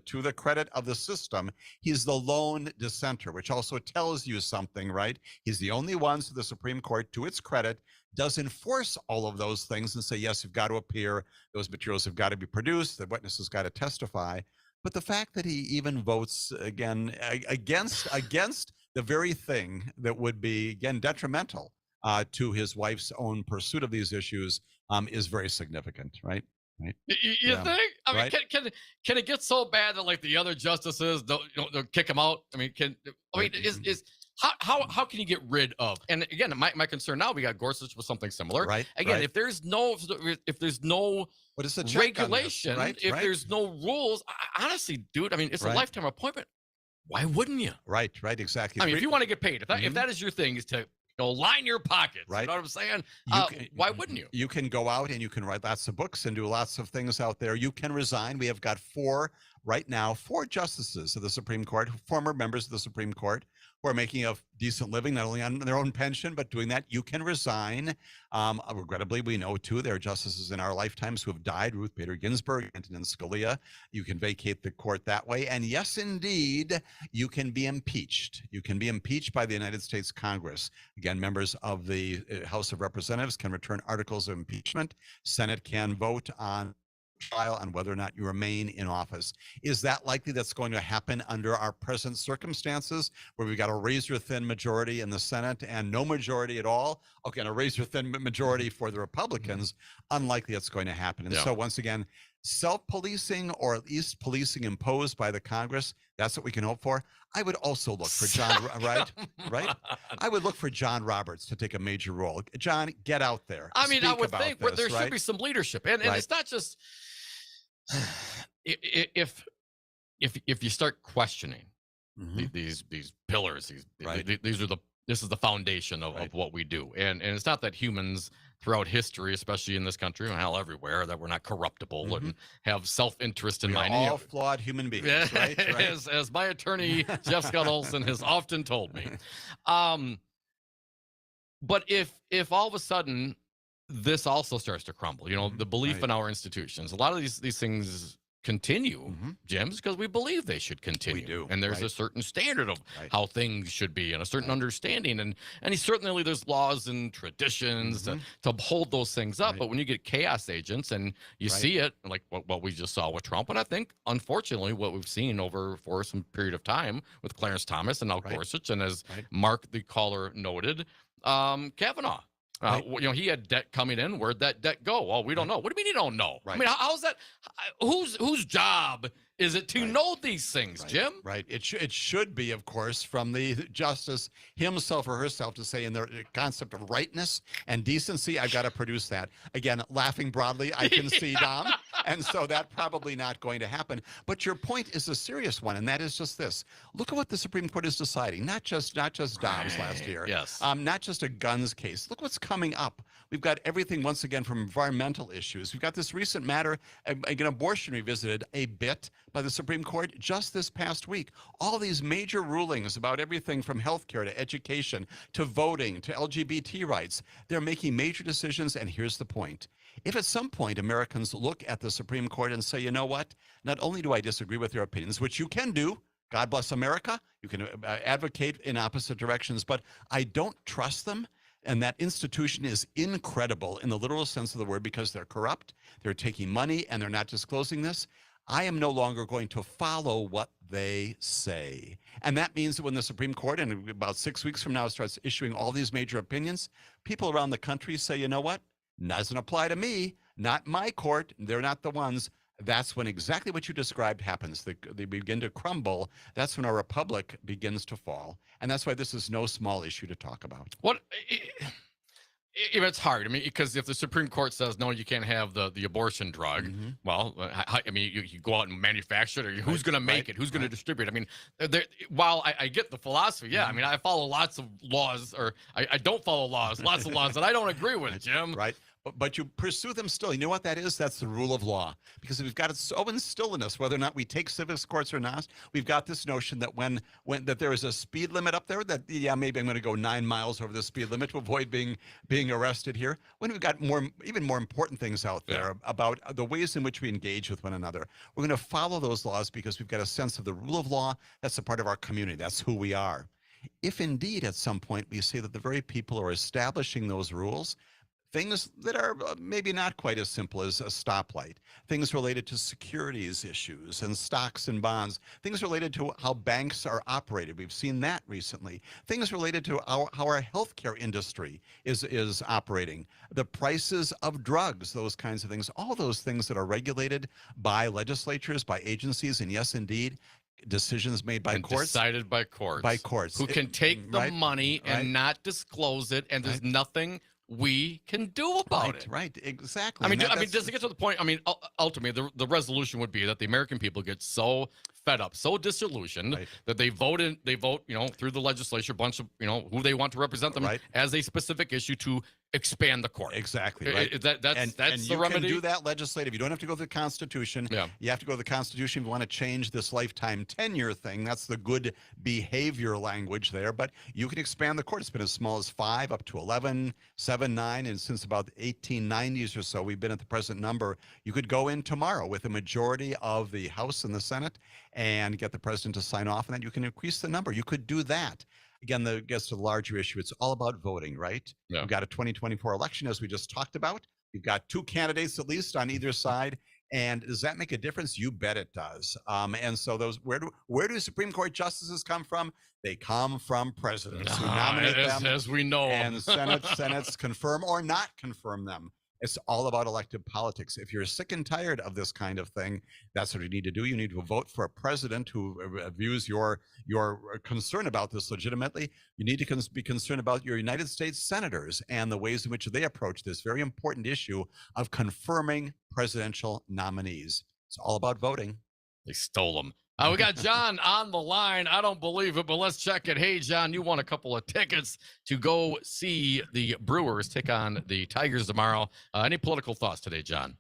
to the credit of the system, he's the lone dissenter, which also tells you something, right? He's the only one, so the Supreme Court, to its credit, does enforce all of those things and say, yes, you've got to appear, those materials have got to be produced, the witness has got to testify. But the fact that he even votes again against the very thing that would be, again, detrimental to his wife's own pursuit of these issues is very significant, right? Right. You think? I mean, can it get so bad that like the other justices they'll kick him out? I mean, how can you get rid of? And again, my concern now, we got Gorsuch with something similar. Right. Again, if there's no what is the regulation, there's no rules, honestly, dude, I mean, it's a lifetime appointment. Why wouldn't you? Right, exactly. I mean, if you want to get paid, if that is your thing, is to line your pockets. Right. You know what I'm saying? Why wouldn't you? You can go out and you can write lots of books and do lots of things out there. You can resign. We have got four justices of the Supreme Court, former members of the Supreme Court, who are making a decent living, not only on their own pension, but doing that. You can resign. Regrettably, we know, too, there are justices in our lifetimes who have died, Ruth Bader Ginsburg, Antonin Scalia. You can vacate the court that way. And yes, indeed, you can be impeached. You can be impeached by the United States Congress. Again, members of the House of Representatives can return articles of impeachment. Senate can vote on trial on whether or not you remain in office. Is that likely that's going to happen under our present circumstances, where we've got a razor-thin majority in the Senate and no majority at all? Okay, and a razor-thin majority for the Republicans. Unlikely it's going to happen. And so once again, self-policing, or at least policing imposed by the Congress, that's what we can hope for. I would also look for John, right? I would look for John Roberts to take a major role. John, get out there. I mean, I would think this, there should be some leadership, and it's not just if you start questioning these pillars, this is the foundation of what we do, and it's not that humans throughout history, especially in this country and hell everywhere, that we're not corruptible and have self-interest in mind. All flawed human beings, right? As my attorney Jeff Scott Olson has often told me. But if all of a sudden this also starts to crumble, the belief in our institutions, a lot of these things continue, Jim's, because we believe they should continue. We do, and there's a certain standard of how things should be, and a certain understanding, and certainly there's laws and traditions to hold those things up. But when you get chaos agents, and you see it like what we just saw with Trump, and I think unfortunately what we've seen for some period of time with Clarence Thomas and Al Gorsuch, and as Mark the caller noted, Kavanaugh. He had debt coming in. Where'd that debt go? Well, we don't know. What do you mean you don't know? I mean, how's that? Whose job is it to know these things, Jim? It should be, of course, from the justice himself or herself to say, in the concept of rightness and decency, I've got to produce that. Again, laughing broadly, I can see, Dom. And so that's probably not going to happen. But your point is a serious one, and that is just this. Look at what the Supreme Court is deciding. Not just Dobbs last year. Yes. Not just a guns case. Look what's coming up. We've got everything, once again, from environmental issues. We've got this recent matter, again, abortion revisited a bit by the Supreme Court just this past week. All these major rulings about everything from healthcare to education to voting to LGBT rights. They're making major decisions, and here's the point. If at some point Americans look at the Supreme Court and say, you know what, not only do I disagree with their opinions, which you can do, God bless America, you can advocate in opposite directions, but I don't trust them. And that institution is incredible in the literal sense of the word, because they're corrupt, they're taking money, and they're not disclosing this. I am no longer going to follow what they say. And that means that when the Supreme Court, in about 6 weeks from now, starts issuing all these major opinions, people around the country say, you know what? Doesn't apply to me, not my court. They're not the ones. That's when exactly what you described happens. They begin to crumble. That's when our republic begins to fall. And that's why this is no small issue to talk about. It's hard. I mean, because if the Supreme Court says, no, you can't have the abortion drug, well, I mean, you go out and manufacture it, or who's going to make it? Who's going to distribute it? I mean, while I get the philosophy, I mean, I follow lots of laws, or I don't follow laws, lots of laws that I don't agree with, Jim. But you pursue them still. You know what that is? That's the rule of law. Because we've got it so instilled in us, whether or not we take civics courts or not, we've got this notion that when that there is a speed limit up there, that maybe I'm going to go 9 miles over the speed limit to avoid being arrested here. When we've got even more important things out there about the ways in which we engage with one another, we're going to follow those laws because we've got a sense of the rule of law. That's a part of our community. That's who we are. If indeed at some point we say that the very people who are establishing those rules, things that are maybe not quite as simple as a stoplight, things related to securities issues and stocks and bonds, things related to how banks are operated. We've seen that recently. Things related to how our healthcare industry is operating, the prices of drugs, those kinds of things, all those things that are regulated by legislatures, by agencies, and yes, indeed, decisions made by courts. Decided by courts. By courts. Who can take the money and not disclose it, and there's nothing we can do about it. Right, exactly. I mean, just to get to the point, I mean, ultimately, the resolution would be that the American people get so fed up, so disillusioned that they vote, through the legislature, a bunch of, who they want to represent them as a specific issue to expand the court. Exactly. Right. That's the remedy. You can do that legislative. You don't have to go to the Constitution. You have to go to the Constitution if you want to change this lifetime tenure thing. That's the good behavior language there. But you can expand the court. It's been as small as 5 up to 11, 7, 9, and since about the 1890s or so, we've been at the present number. You could go in tomorrow with a majority of the House and the Senate and get the president to sign off, and then you can increase the number. You could do that. Again, that gets to the larger issue. It's all about voting, right? We've got a 2024 election, as we just talked about. You've got 2 candidates at least on either side, And does that make a difference? You bet it does. And so those where do Supreme Court justices come from? They come from presidents who nominate them, as we know, and senates confirm or not confirm them. It's all about elected politics. If you're sick and tired of this kind of thing, that's what you need to do. You need to vote for a president who views your concern about this legitimately. You need to be concerned about your United States senators and the ways in which they approach this very important issue of confirming presidential nominees. It's all about voting. They stole them. We got John on the line. I don't believe it, but let's check it. Hey, John, you won a couple of tickets to go see the Brewers take on the Tigers tomorrow. Any political thoughts today, John?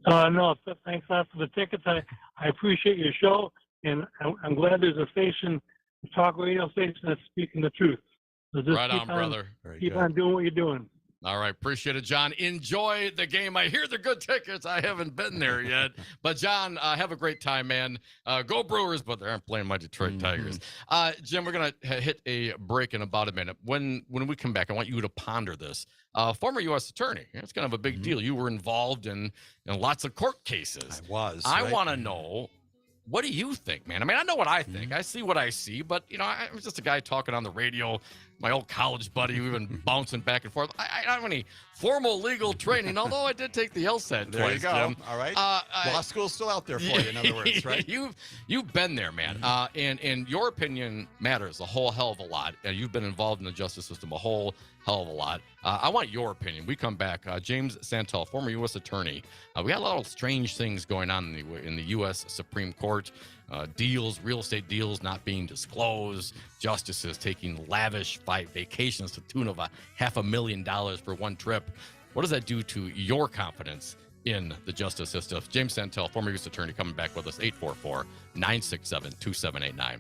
No, thanks a lot for the tickets. I appreciate your show, and I'm glad there's a station, a talk radio station that's speaking the truth. So just right on, brother. Keep on doing what you're doing. All right. Appreciate it, John. Enjoy the game. I hear they're good tickets. I haven't been there yet. But, John, have a great time, man. Go Brewers, but they aren't playing my Detroit Tigers. Jim, we're going to hit a break in about a minute. When we come back, I want you to ponder this. Former U.S. attorney. It's kind of a big deal. You were involved in lots of court cases. I want to know, what do you think, man? I mean, I know what I think. I see what I see, but, I'm just a guy talking on the radio. My old college buddy, we've been bouncing back and forth. I don't have any formal legal training, although I did take the LSAT There twice, you go. Jim. All right. Law school's still out there for you, in other words, right? You've been there, man. And your opinion matters a whole hell of a lot. You've been involved in the justice system a whole hell of a lot. I want your opinion. We come back. James Santel, former U.S. attorney. We got a lot of strange things going on in the U.S. Supreme Court. Deals, real estate deals not being disclosed, justices taking lavish vacations to the tune of $500,000 for one trip. What does that do to your confidence in the justice system? James Santel, former U.S. attorney, coming back with us, 844-967-2789.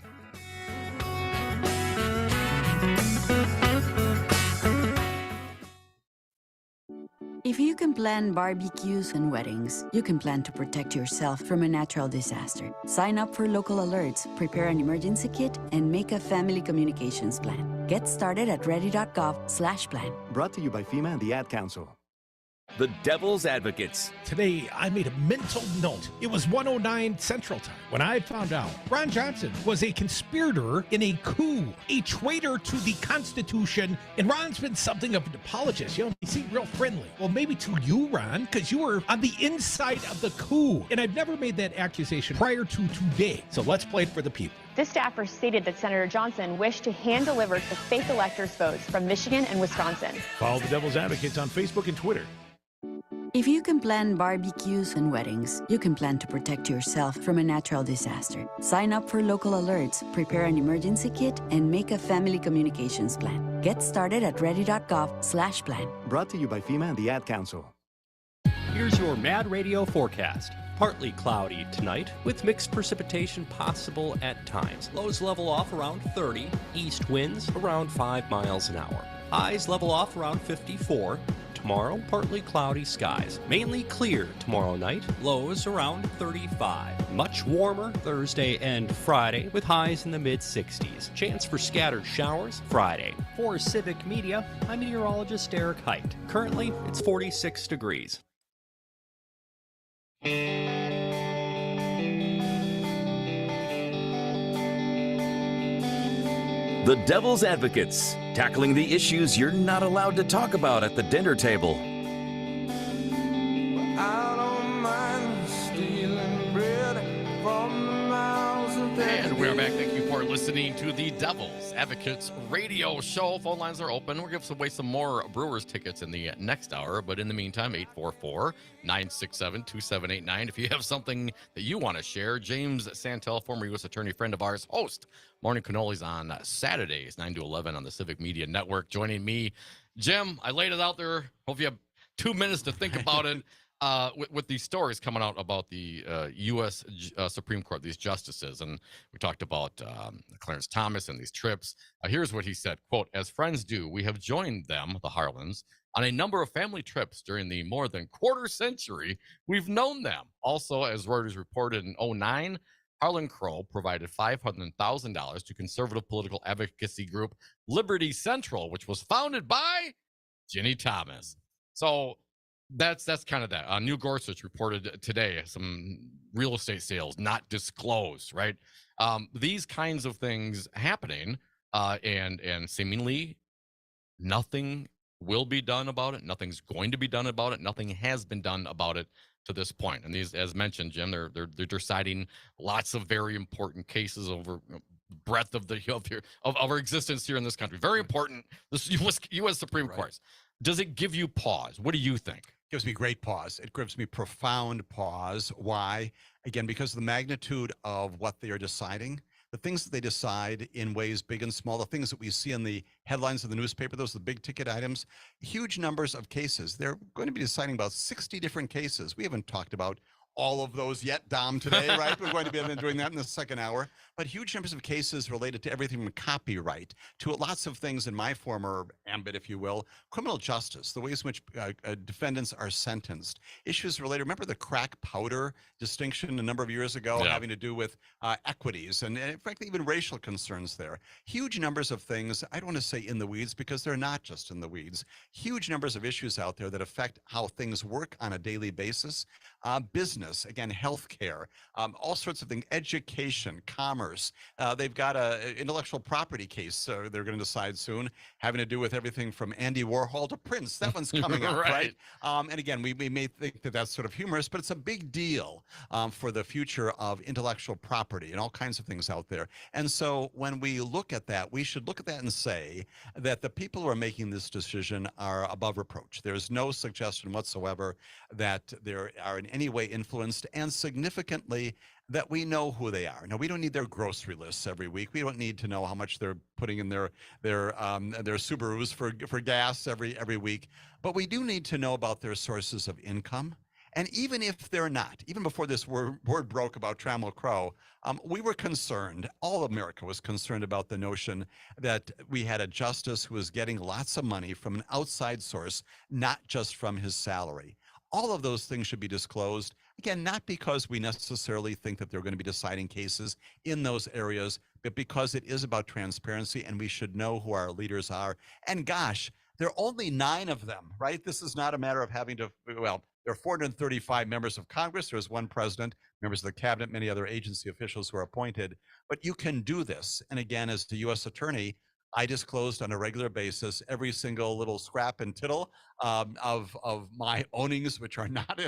If you can plan barbecues and weddings, you can plan to protect yourself from a natural disaster. Sign up for local alerts, prepare an emergency kit, and make a family communications plan. Get started at ready.gov/plan. Brought to you by FEMA and the Ad Council. The Devil's Advocates. Today, I made a mental note. It was 1:09 Central Time when I found out Ron Johnson was a conspirator in a coup, a traitor to the Constitution, and Ron's been something of an apologist. He seemed real friendly. Well, maybe to you, Ron, because you were on the inside of the coup, and I've never made that accusation prior to today. So let's play it for the people. This staffer stated that Senator Johnson wished to hand-deliver the fake electors' votes from Michigan and Wisconsin. Follow the Devil's Advocates on Facebook and Twitter. If you can plan barbecues and weddings, you can plan to protect yourself from a natural disaster. Sign up for local alerts, prepare an emergency kit, and make a family communications plan. Get started at ready.gov/plan. Brought to you by FEMA and the Ad Council. Here's your Mad Radio forecast. Partly cloudy tonight, with mixed precipitation possible at times. Lows level off around 30, east winds around 5 miles an hour. Highs level off around 54. Tomorrow, partly cloudy skies. Mainly clear tomorrow night, lows around 35. Much warmer Thursday and Friday, with highs in the mid-60s. Chance for scattered showers Friday. For Civic Media, I'm meteorologist Eric Height. Currently, it's 46 degrees. The Devil's Advocates, tackling the issues you're not allowed to talk about at the dinner table. And we're back. Thank you for listening to the Devil's Advocates radio show. Phone lines are open. We're giving away some more Brewers tickets in the next hour. But in the meantime, 844-967-2789. If you have something that you want to share, James Santel, former U.S. attorney, friend of ours, host Morning Cannolis on Saturdays, 9 to 11 on the Civic Media Network. Joining me, Jim, I laid it out there. Hope you have 2 minutes to think about it. With these stories coming out about the U.S. Supreme Court, these justices, and we talked about Clarence Thomas and these trips. Here's what he said, quote, "As friends do, we have joined them, the Harlans, on a number of family trips during the more than quarter century we've known them. Also, as Reuters reported in 2009, Harlan Crow provided $500,000 to conservative political advocacy group Liberty Central, which was founded by Ginny Thomas." So That's kind of that. New Gorsuch reported today some real estate sales not disclosed, right? These kinds of things happening, and seemingly nothing will be done about it. Nothing's going to be done about it. Nothing has been done about it to this point. And these, as mentioned, Jim, they're deciding lots of very important cases over breadth of our existence here in this country. Very important. This U.S. Supreme Court. Does it give you pause? What do you think? Gives me great pause. It gives me profound pause. Why? Again, because of the magnitude of what they are deciding. The things that they decide in ways big and small, the things that we see in the headlines of the newspaper, those are the big ticket items, huge numbers of cases. They're going to be deciding about 60 different cases. We haven't talked about all of those yet, Dom, today, right? We're going to be doing that in the second hour. But huge numbers of cases related to everything from copyright to lots of things in my former ambit, if you will, criminal justice, the ways in which defendants are sentenced, issues related. Remember the crack powder distinction a number of years ago having to do with equities and frankly, even racial concerns there. Huge numbers of things, I don't want to say in the weeds because they're not just in the weeds. Huge numbers of issues out there that affect how things work on a daily basis. Business, again, healthcare, all sorts of things, education, commerce. They've got a intellectual property case they're going to decide soon, having to do with everything from Andy Warhol to Prince. That one's coming up, right? And again, we may think that that's sort of humorous, but it's a big deal for the future of intellectual property and all kinds of things out there. And so when we look at that, we should look at that and say that the people who are making this decision are above reproach. There's no suggestion whatsoever that they are in any way influenced, and significantly that we know who they are. Now, we don't need their grocery lists every week. We don't need to know how much they're putting in their Subarus for gas every week. But we do need to know about their sources of income. And even if they're not, even before this word broke about Trammell Crow, we were concerned, all of America was concerned about the notion that we had a justice who was getting lots of money from an outside source, not just from his salary. All of those things should be disclosed. Again, not because we necessarily think that they're going to be deciding cases in those areas, but because it is about transparency and we should know who our leaders are. And gosh, there are only 9 of them, right? This is not a matter of having to, well, there are 435 members of Congress. There's 1 president, members of the cabinet, many other agency officials who are appointed. But you can do this. And again, as the U.S. attorney, I disclosed on a regular basis every single little scrap and tittle of my ownings, which are not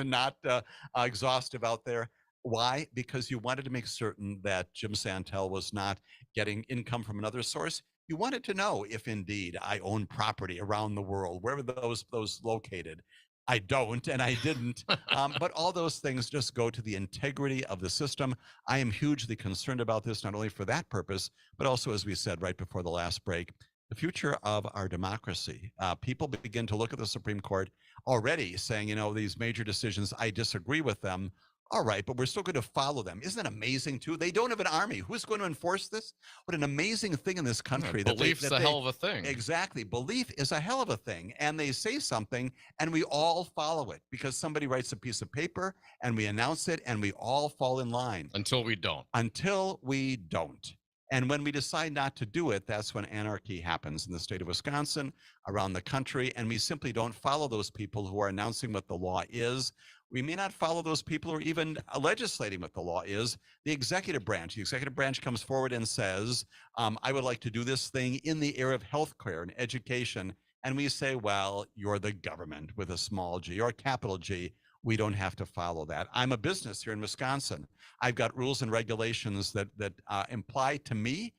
exhaustive out there. Why? Because you wanted to make certain that Jim Santel was not getting income from another source. You wanted to know if indeed I own property around the world, wherever those located. I don't, and I didn't. But all those things just go to the integrity of the system. I am hugely concerned about this, not only for that purpose, but also, as we said right before the last break, the future of our democracy. People begin to look at the Supreme Court already saying, you know, these major decisions, I disagree with them. All right, but we're still going to follow them. Isn't that amazing, too? They don't have an army. Who's going to enforce this? What an amazing thing in this country. Belief's a hell of a thing. Exactly. Belief is a hell of a thing. And they say something, and we all follow it because somebody writes a piece of paper, and we announce it, and we all fall in line. Until we don't. Until we don't. And when we decide not to do it, that's when anarchy happens in the state of Wisconsin, around the country, and we simply don't follow those people who are announcing what the law is. We may not follow those people who are even legislating what the law is. The executive branch comes forward and says, I would like to do this thing in the area of healthcare and education. And we say, well, you're the government with a small g or a capital G. We don't have to follow that. I'm a business here in Wisconsin. I've got rules and regulations that imply to me,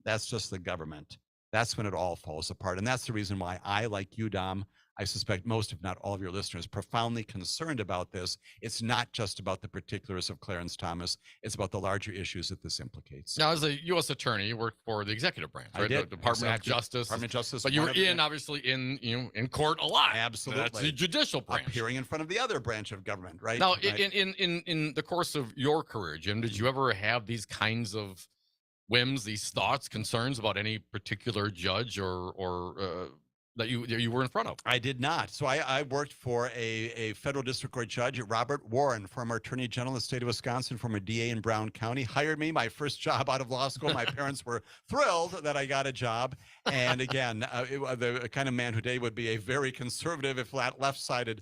that's just the government. That's when it all falls apart. And that's the reason why I, like you, Dom, I suspect most, if not all of your listeners, profoundly concerned about this. It's not just about the particulars of Clarence Thomas. It's about the larger issues that this implicates. Now, as a U.S. attorney, you worked for the executive branch, right? I did. The Department of Justice. Department of Justice. But you were obviously in court a lot. Absolutely. That's the judicial branch. Appearing in front of the other branch of government, right? Now, right. In the course of your career, Jim, did you ever have these kinds of whims, these thoughts, concerns about any particular judge or that you were in front of. I did not. So I worked for a federal district court judge, Robert Warren, former attorney general of the state of Wisconsin, former DA in Brown County, hired me. My first job out of law school. My parents were thrilled that I got a job. And again, the kind of man who today would be a very conservative, if left-sided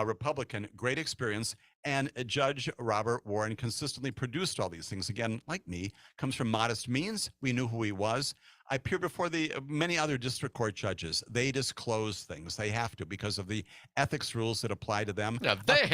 Republican. Great experience. And Judge Robert Warren consistently produced all these things. Again, like me, comes from modest means. We knew who he was. I appeared before the many other district court judges. They disclose things. They have to because of the ethics rules that apply to them. Yeah, they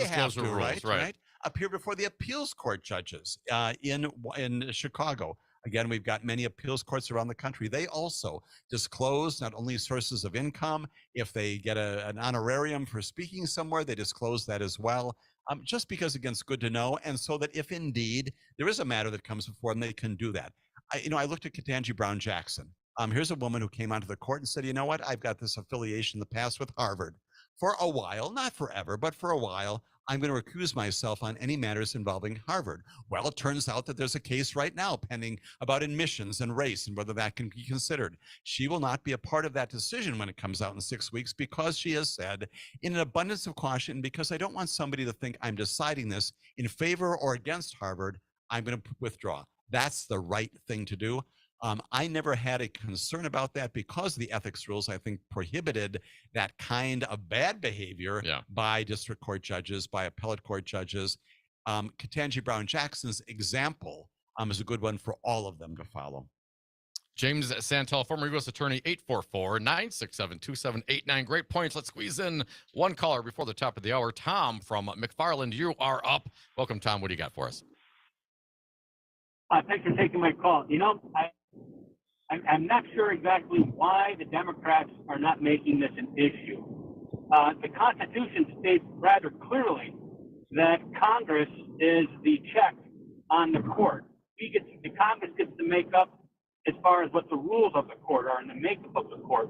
have to, rules, right? Appear before the appeals court judges in Chicago. Again, we've got many appeals courts around the country. They also disclose not only sources of income, if they get an honorarium for speaking somewhere, they disclose that as well. Just because, again, it's good to know, and so that if indeed there is a matter that comes before them, they can do that. I looked at Ketanji Brown Jackson. Here's a woman who came onto the court and said, you know what, I've got this affiliation in the past with Harvard. For a while, not forever, but for a while, I'm going to recuse myself on any matters involving Harvard. Well, it turns out that there's a case right now pending about admissions and race and whether that can be considered. She will not be a part of that decision when it comes out in 6 weeks because she has said, in an abundance of caution, because I don't want somebody to think I'm deciding this in favor or against Harvard, I'm going to withdraw. That's the right thing to do. I never had a concern about that because the ethics rules, I think, prohibited that kind of bad behavior by district court judges, by appellate court judges. Ketanji Brown Jackson's example is a good one for all of them to follow. James Santel, former U.S. attorney, 844-967-2789. Great points. Let's squeeze in one caller before the top of the hour. Tom from McFarland, you are up. Welcome, Tom. What do you got for us? Thanks for taking my call. You know, I'm not sure exactly why the Democrats are not making this an issue. The Constitution states rather clearly that Congress is the check on the court. The Congress gets to make up as far as what the rules of the court are and the makeup of the court.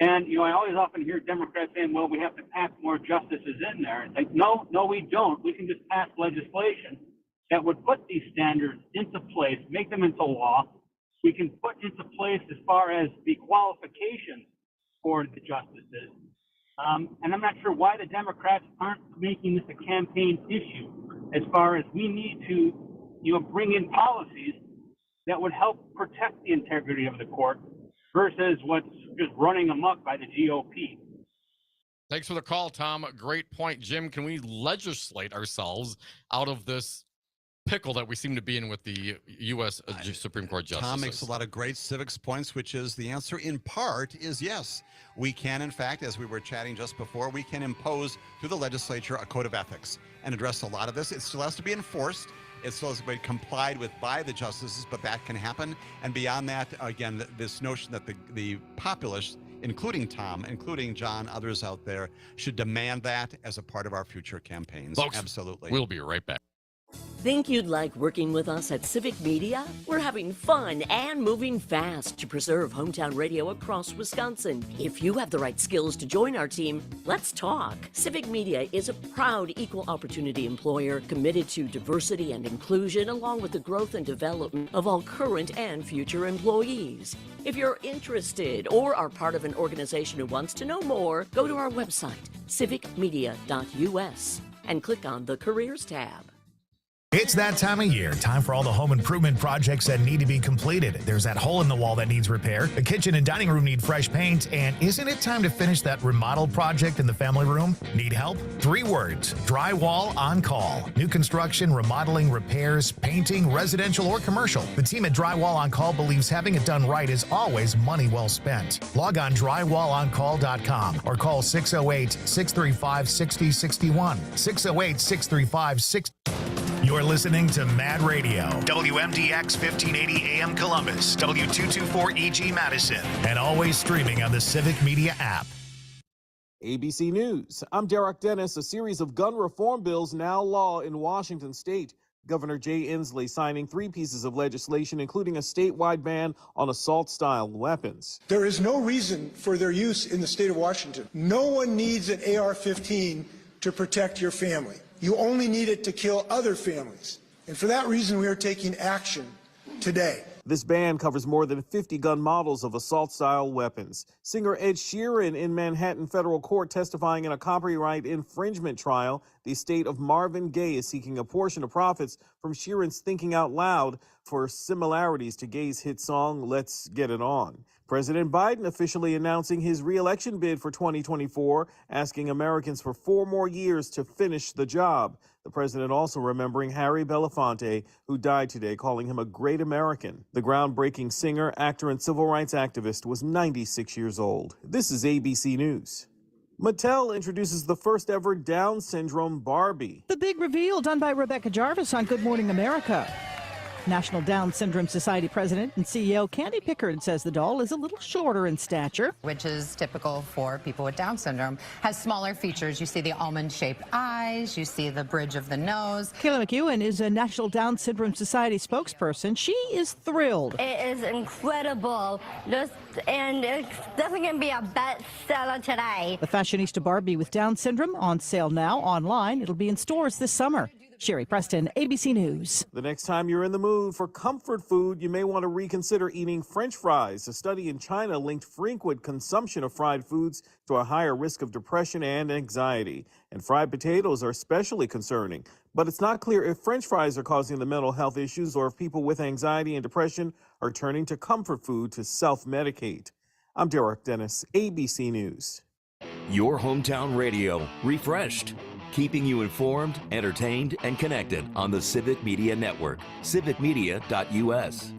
And, I always often hear Democrats saying, well, we have to pack more justices in there. It's like, no, we don't. We can just pass legislation that would put these standards into place, make them into law. We can put into place as far as the qualifications for the justices. And I'm not sure why the Democrats aren't making this a campaign issue as far as we need to, bring in policies that would help protect the integrity of the court versus what's just running amok by the GOP. Thanks for the call, Tom. Great point. Jim, can we legislate ourselves out of this pickle that we seem to be in with the U.S. Supreme Court justices? Tom makes a lot of great civics points, which is the answer in part is yes. We can, in fact, as we were chatting just before, we can impose through the legislature a code of ethics and address a lot of this. It still has to be enforced. It still has to be complied with by the justices, but that can happen. And beyond that, again, this notion that the populace, including Tom, including John, others out there, should demand that as a part of our future campaigns. Folks, absolutely. We'll be right back. Think you'd like working with us at Civic Media? We're having fun and moving fast to preserve hometown radio across Wisconsin. If you have the right skills to join our team, let's talk. Civic Media is a proud equal opportunity employer committed to diversity and inclusion along with the growth and development of all current and future employees. If you're interested or are part of an organization who wants to know more, go to our website, civicmedia.us, and click on the Careers tab. It's that time of year. Time for all the home improvement projects that need to be completed. There's that hole in the wall that needs repair. The kitchen and dining room need fresh paint. And isn't it time to finish that remodel project in the family room? Need help? 3 words. Drywall on Call. New construction, remodeling, repairs, painting, residential or commercial. The team at Drywall on Call believes having it done right is always money well spent. Log on drywalloncall.com or call 608-635-6061. 608-635-6061. You're listening to Mad Radio, WMDX 1580 AM Columbus, W224EG Madison, and always streaming on the Civic Media app. ABC News, I'm Derek Dennis. A series of gun reform bills now law in Washington state. Governor Jay Inslee signing 3 pieces of legislation, including a statewide ban on assault-style weapons. There is no reason for their use in the state of Washington. No one needs an AR-15 to protect your family. You only need it to kill other families. And for that reason, we are taking action today. This ban covers more than 50 gun models of assault-style weapons. Singer Ed Sheeran in Manhattan federal court testifying in a copyright infringement trial. The estate of Marvin Gaye is seeking a portion of profits from Sheeran's Thinking Out Loud for similarities to Gaye's hit song, Let's Get It On. President Biden officially announcing his re-election bid for 2024, asking Americans for 4 more years to finish the job. The president also remembering Harry Belafonte, who died today, calling him a great American. The groundbreaking singer, actor, and civil rights activist was 96 years old. This is ABC News. Mattel introduces the first ever Down syndrome Barbie. The big reveal done by Rebecca Jarvis on Good Morning America. National Down Syndrome Society President and CEO Candy Pickard says the doll is a little shorter in stature, which is typical for people with Down syndrome. Has smaller features. You see the almond-shaped eyes. You see the bridge of the nose. Kayla McEwen is a National Down Syndrome Society spokesperson. She is thrilled. It is incredible. And it's definitely going to be a bestseller today. The fashionista Barbie with Down syndrome on sale now online. It'll be in stores this summer. Sherry Preston, ABC News. The next time you're in the mood for comfort food, you may want to reconsider eating French fries. A study in China linked frequent consumption of fried foods to a higher risk of depression and anxiety. And fried potatoes are especially concerning. But it's not clear if French fries are causing the mental health issues or if people with anxiety and depression are turning to comfort food to self-medicate. I'm Derek Dennis, ABC News. Your hometown radio, refreshed. Keeping you informed, entertained, and connected on the Civic Media Network, civicmedia.us.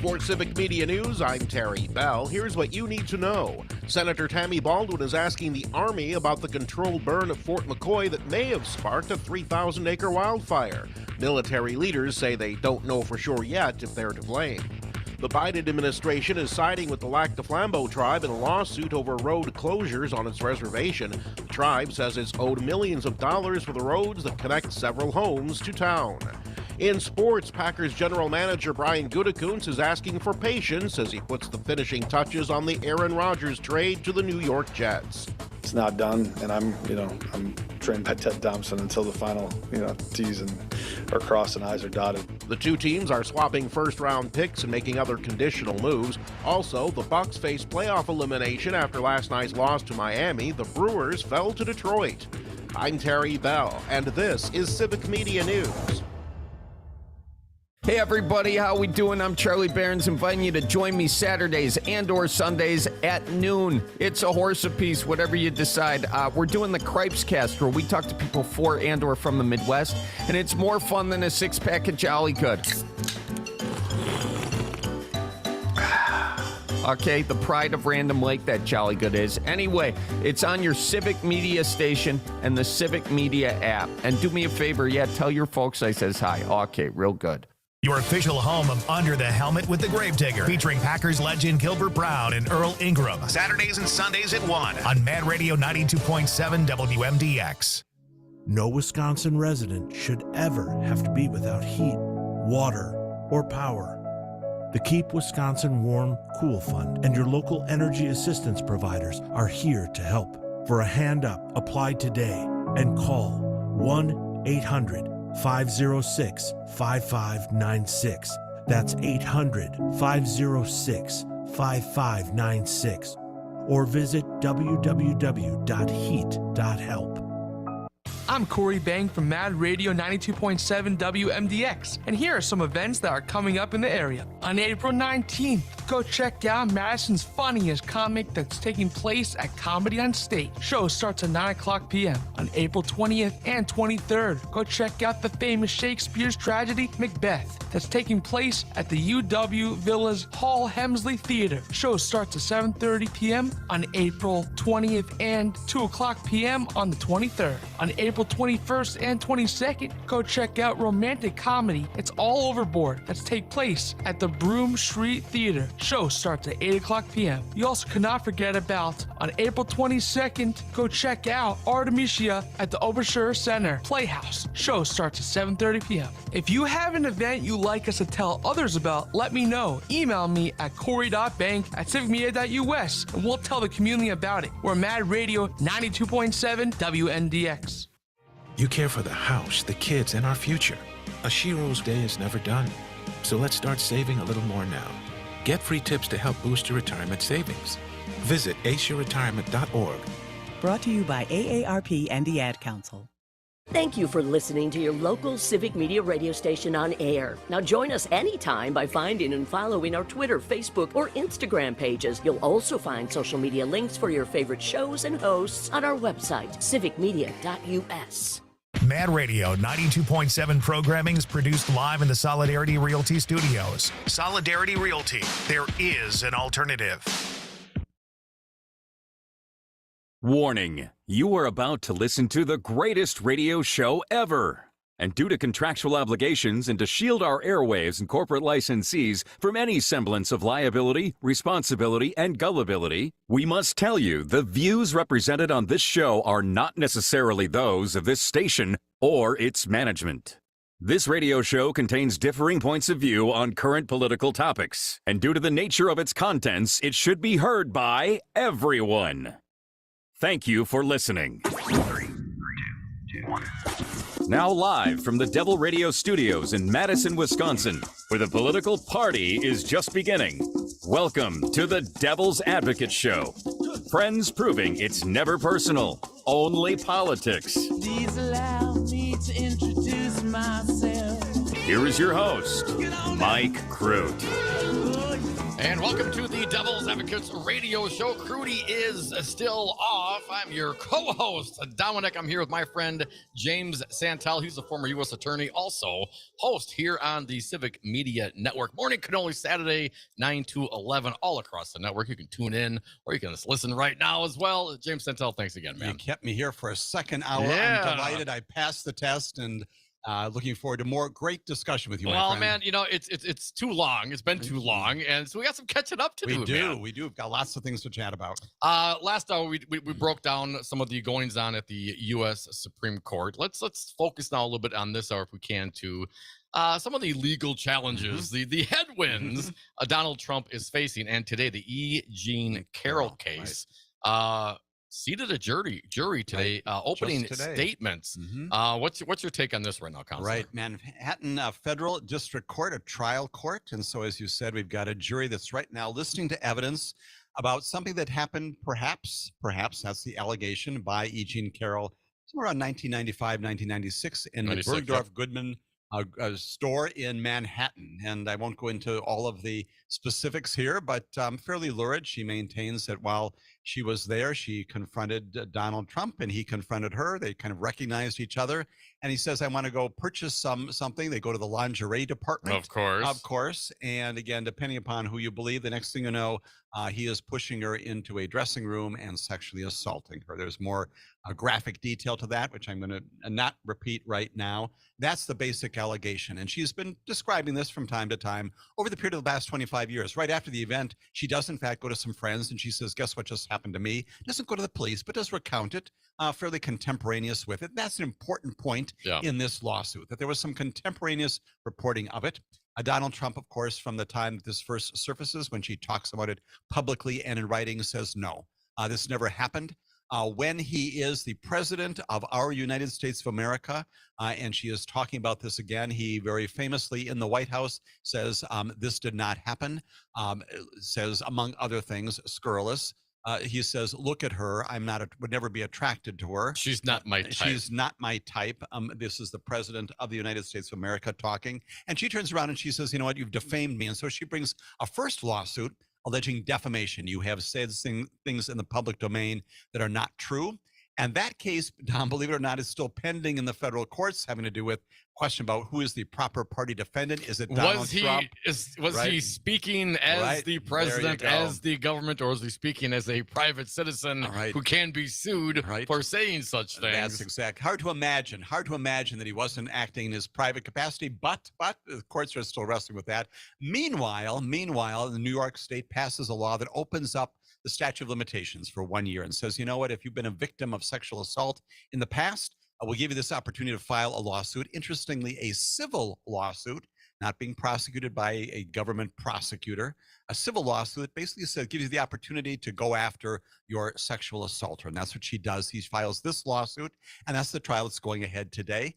For Civic Media News, I'm Terry Bell. Here's what you need to know. Senator Tammy Baldwin is asking the Army about the controlled burn of Fort McCoy that may have sparked a 3,000-acre wildfire. Military leaders say they don't know for sure yet if they're to blame. The Biden administration is siding with the Lac du Flambeau tribe in a lawsuit over road closures on its reservation. The tribe says it's owed millions of dollars for the roads that connect several homes to town. In sports, Packers general manager Brian Gutekunst is asking for patience as he puts the finishing touches on the Aaron Rodgers trade to the New York Jets. It's not done, and I'm trained by Ted Thompson until the final, T's are crossed and I's are dotted. The two teams are swapping first-round picks and making other conditional moves. Also, the Bucs face playoff elimination after last night's loss to Miami. The Brewers fell to Detroit. I'm Terry Bell, and this is Civic Media News. Hey everybody, how we doing? I'm Charlie Barons, inviting you to join me Saturdays and or Sundays at noon. It's a horse apiece, whatever you decide. We're doing the Cripes Cast, where we talk to people for and or from the Midwest, and it's more fun than a six-pack of Jolly Good. Okay, the pride of Random Lake, that Jolly Good is. Anyway, it's on your Civic Media station and the Civic Media app. And do me a favor, tell your folks I says hi. Okay, real good. Your official home of Under the Helmet with the Gravedigger, featuring Packers legend Gilbert Brown and Earl Ingram. Saturdays and Sundays at 1 on Mad Radio 92.7 WMDX. No Wisconsin resident should ever have to be without heat, water, or power. The Keep Wisconsin Warm, Cool Fund and your local energy assistance providers are here to help. For a hand up, apply today and call 1-800-506-5596. That's 800-506-5596. Or visit www.heat.help. I'm Corey Bang from Mad Radio 92.7 WMDX, and here are some events that are coming up in the area. On April 19th, go check out Madison's funniest comic that's taking place at Comedy on State. Show starts at 9 o'clock p.m. On April 20th and 23rd, go check out the famous Shakespeare's tragedy Macbeth that's taking place at the UW Villas Hall Hemsley Theater. Show starts at 7:30 p.m. on April 20th and 2 o'clock p.m. on the 23rd. On April 21st and 22nd, go check out romantic comedy It's All Overboard that's take place at the Broome Street Theater. Show starts at 8 o'clock p.m. You also cannot forget about, on April 22nd, go check out Artemisia at the Oberschur Center Playhouse. Show starts at 7:30 p.m. If you have an event you'd like us to tell others about, let me know. Email me at corey.bank@civicmedia.us and we'll tell the community about it. We're Mad Radio 92.7 WNDX. You care for the house, the kids, and our future. A shero's day is never done, so let's start saving a little more now. Get free tips to help boost your retirement savings. Visit aceyourretirement.org. Brought to you by AARP and the Ad Council. Thank you for listening to your local Civic Media radio station on air. Now join us anytime by finding and following our Twitter, Facebook, or Instagram pages. You'll also find social media links for your favorite shows and hosts on our website, civicmedia.us. Mad Radio 92.7 programming is produced live in the Solidarity Realty studios. Solidarity Realty, there is an alternative. Warning, you are about to listen to the greatest radio show ever. And due to contractual obligations and to shield our airwaves and corporate licensees from any semblance of liability, responsibility, and gullibility, we must tell you the views represented on this show are not necessarily those of this station or its management. This radio show contains differing points of view on current political topics, and due to the nature of its contents, it should be heard by everyone. Thank you for listening. 3, 2, 1. Now live from the Devil Radio Studios in Madison, Wisconsin, where the political party is just beginning. Welcome to the Devil's Advocate Show. Friends proving it's never personal, only politics. Please allow me to introduce myself. Here is your host, Mike Crute. And welcome to the Devil's Advocates radio show. Crudy is still off. I'm your co-host, Dominic. I'm here with my friend, James Santel. He's a former U.S. attorney, also host here on the Civic Media Network. Morning Cannoli Saturday, 9 to 11, all across the network. You can tune in or you can just listen right now as well. James Santel, thanks again, man. You kept me here for a second hour. Yeah. I'm delighted I passed the test and looking forward to more great discussion with you, my well, friend. man, you know, it's too long. It's been too long, and so we got some catching up to do. We do. Man. We do. We've got lots of things to chat about. Last hour we broke down some of the goings on at the U.S. Supreme Court. Let's focus now a little bit on this hour if we can to some of the legal challenges, the headwinds Donald Trump is facing, and today the E. Jean Carroll case. Right. Seated a jury today, opening statements. What's your take on this right now, Counselor? Right, Manhattan Federal District Court, a trial court, and so as you said, we've got a jury that's right now listening to evidence about something that happened, perhaps that's the allegation by E. Jean Carroll, somewhere around 1995, 1996, in the Bergdorf Goodman store in Manhattan. And I won't go into all of the specifics here, but fairly lurid. She maintains that while she was there, she confronted Donald Trump and he confronted her. They kind of recognized each other. And he says, I want to go purchase something. They go to the lingerie department. Of course. Of course. And again, depending upon who you believe, the next thing you know, he is pushing her into a dressing room and sexually assaulting her. There's more graphic detail to that, which I'm going to not repeat right now. That's the basic allegation. And she's been describing this from time to time over the period of the last 25 years. Right after the event, she does in fact go to some friends and she says, guess what just happened to me? Doesn't go to the police, but does recount it, fairly contemporaneous with it. That's an important point in this lawsuit, that there was some contemporaneous reporting of it. Donald Trump, of course, from the time that this first surfaces, when she talks about it publicly and in writing, says no, this never happened. When he is the president of our United States of America, and she is talking about this again, he very famously in the White House says this did not happen, says, among other things, scurrilous. He says, look at her. Would never be attracted to her. She's not my type. She's not my type. This is the president of the United States of America talking. And she turns around and she says, you know what, you've defamed me. And so she brings a first lawsuit alleging defamation. You have said things in the public domain that are not true. And that case, Don, believe it or not, is still pending in the federal courts, having to do with question about who is the proper party defendant. Is it Donald Trump? Was he speaking as the president, as the government, or was he speaking as a private citizen who can be sued for saying such things? That's exact. Hard to imagine that he wasn't acting in his private capacity, but the courts are still wrestling with that. Meanwhile, the New York State passes a law that opens up the statute of limitations for 1 year and says, you know what, if you've been a victim of sexual assault in the past, we'll give you this opportunity to file a lawsuit. Interestingly, a civil lawsuit, not being prosecuted by a government prosecutor. A civil lawsuit that basically gives you the opportunity to go after your sexual assaulter. And that's what she does. He files this lawsuit, and that's the trial that's going ahead today.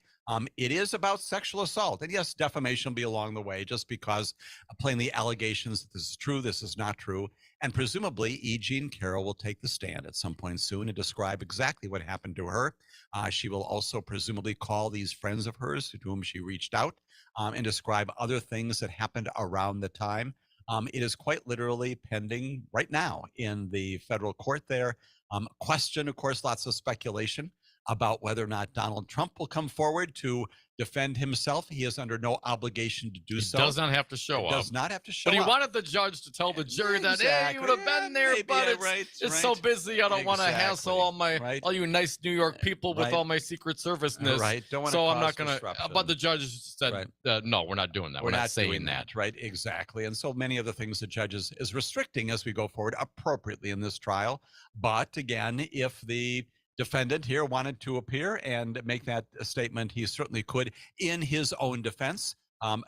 It is about sexual assault. And yes, defamation will be along the way, just because plainly allegations that this is true, this is not true. And presumably, E. Jean Carroll will take the stand at some point soon and describe exactly what happened to her. She will also presumably call these friends of hers to whom she reached out and describe other things that happened around the time. It is quite literally pending right now in the federal court there. Question, of course, lots of speculation about whether or not Donald Trump will come forward to defend himself. He is under no obligation to do so. Does not have to show up. Does not have to show up. But he up. wanted the judge to tell the jury that, hey, you would have been there, but it's so busy. I don't want to hassle all you nice New York people with all my Secret Service-ness. Don't want so to I'm not going to. But the judge said, no, we're not doing that. We're not saying doing that. Right, exactly. And so many of the things the judge is restricting as we go forward appropriately in this trial. But again, if the defendant here wanted to appear and make that statement, he certainly could in his own defense.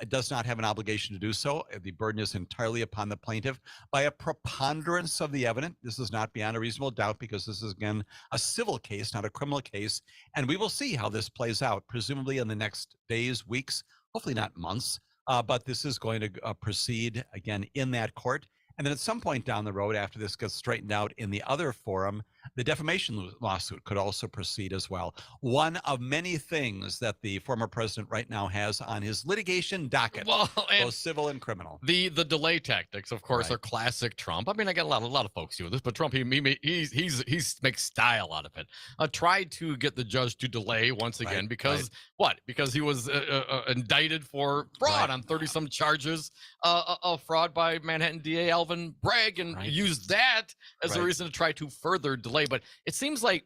It does not have an obligation to do so. The burden is entirely upon the plaintiff by a preponderance of the evidence. This is not beyond a reasonable doubt, because this is, again, a civil case, not a criminal case. And we will see how this plays out, presumably in the next days, weeks, hopefully not months. But this is going to proceed, again, in that court. And then at some point down the road, after this gets straightened out in the other forum, the defamation lawsuit could also proceed as well. One of many things that the former president right now has on his litigation docket, both civil and criminal. The delay tactics, of course, are classic Trump. I mean, I get a lot of folks do this, but Trump, he makes style out of it. Tried to get the judge to delay once again because what? Because he was indicted for fraud on 30-some charges of fraud by Manhattan DA Alvin Bragg, and used that as a reason to try to further delay. But it seems like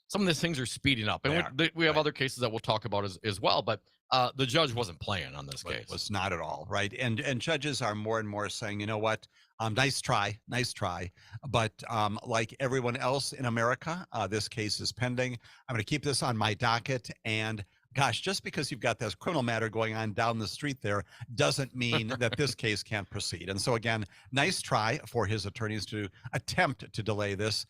some of these things are speeding up, and we have other cases that we'll talk about as well. But the judge wasn't playing on this case. Was not at all, right? And judges are more and more saying, you know what, nice try. But like everyone else in America, this case is pending. I'm going to keep this on my docket. And gosh, just because you've got this criminal matter going on down the street there doesn't mean that this case can't proceed. And so again, nice try for his attorneys to attempt to delay this.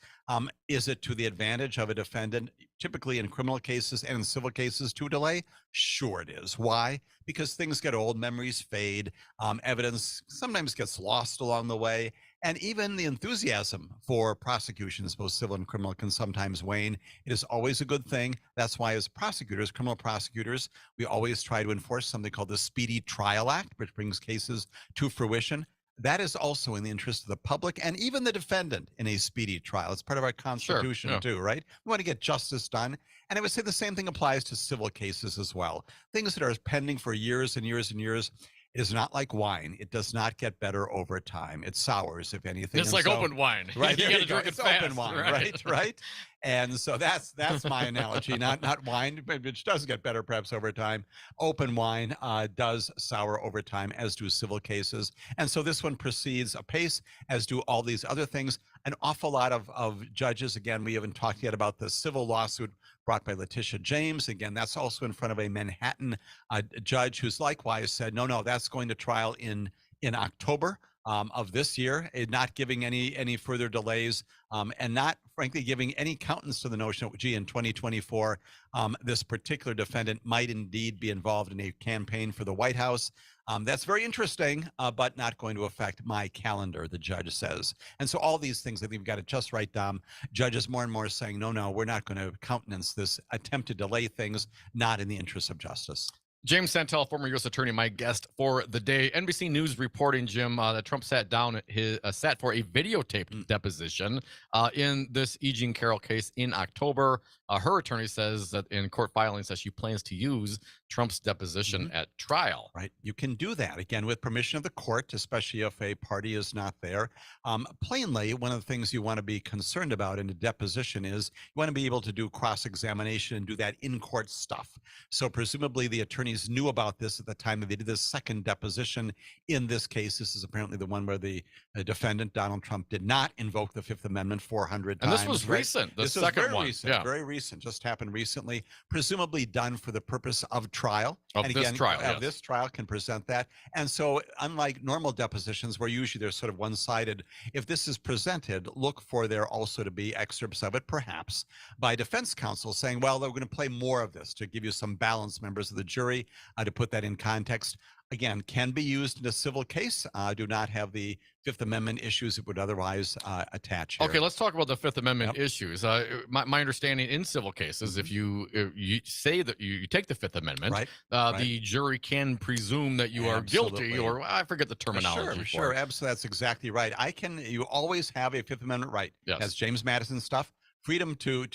Is it to the advantage of a defendant, typically in criminal cases and in civil cases, to delay? Sure it is. Why? Because things get old, memories fade, evidence sometimes gets lost along the way. And even the enthusiasm for prosecutions, both civil and criminal, can sometimes wane. It is always a good thing. That's why as prosecutors, criminal prosecutors, we always try to enforce something called the Speedy Trial Act, which brings cases to fruition. That is also in the interest of the public and even the defendant in a speedy trial. It's part of our Constitution too, right? We want to get justice done. And I would say the same thing applies to civil cases as well. Things that are pending for years and years and years. It is not like wine. It does not get better over time. It sours, if anything. It's like open wine. Right. You got to drink it fast. Open wine, right? And so that's my analogy, not wine, which does get better perhaps over time. Open wine does sour over time, as do civil cases. And so this one proceeds apace, as do all these other things. An awful lot of judges, again, we haven't talked yet about the civil lawsuit brought by Letitia James. Again, that's also in front of a Manhattan judge who's likewise said, no, that's going to trial in October of this year, not giving any further delays, and not, frankly, giving any countenance to the notion that, gee, in 2024, this particular defendant might indeed be involved in a campaign for the White House. That's very interesting, but not going to affect my calendar, the judge says. And so all these things, I think we've got it just right, Dom. Judges more and more saying, no, we're not going to countenance this attempt to delay things, not in the interest of justice. James Santel, former U.S. attorney, my guest for the day. NBC News reporting, Jim, that Trump sat for a videotaped deposition in this E. Jean Carroll case in October. Her attorney says that in court filings that she plans to use Trump's deposition at trial. Right. You can do that, again, with permission of the court, especially if a party is not there. Plainly, one of the things you want to be concerned about in a deposition is you want to be able to do cross-examination and do that in-court stuff. So presumably the attorney attorneys knew about this at the time that they did this second deposition. In this case, this is apparently the one where the defendant, Donald Trump, did not invoke the Fifth Amendment 400 times. And this was recent, the second one. Recent, yeah. Very recent, just happened recently, presumably done for the purpose of trial. Of and this again, trial, yes. this trial can present that. And so unlike normal depositions where usually they're sort of one-sided, if this is presented, look for there also to be excerpts of it, perhaps, by defense counsel saying, well, they're going to play more of this to give you some balance, members of the jury, to put that in context. Again, can be used in a civil case. Do not have the Fifth Amendment issues it would otherwise attach here. Okay, let's talk about the Fifth Amendment issues. My understanding in civil cases, if you say that you take the Fifth Amendment, the jury can presume that you are guilty, or I forget the terminology. Sure, absolutely. That's exactly right. You always have a Fifth Amendment right. Yes. As James Madison stuff. Freedom to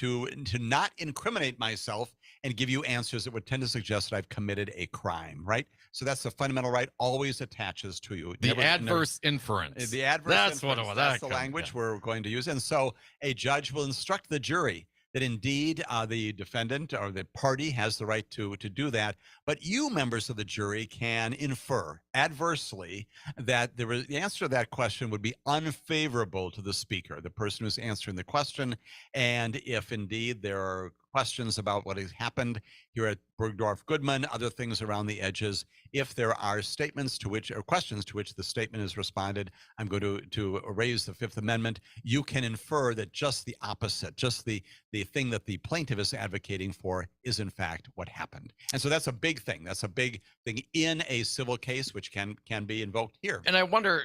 not incriminate myself and give you answers that would tend to suggest that I've committed a crime, right? So that's the fundamental right, always attaches to you. The adverse inference. The adverse that's inference. What that's the language we're going to use. And so a judge will instruct the jury that indeed the defendant or the party has the right to do that. But you, members of the jury, can infer adversely that the answer to that question would be unfavorable to the speaker, the person who's answering the question. And if indeed there are questions about what has happened here at Bergdorf Goodman, other things around the edges, if there are statements to which or questions to which the statement is responded, I'm going to raise the Fifth Amendment. You can infer that just the opposite, just the thing that the plaintiff is advocating for is in fact what happened. And so that's a big thing. That's a big thing in a civil case, which can be invoked here. And I wonder,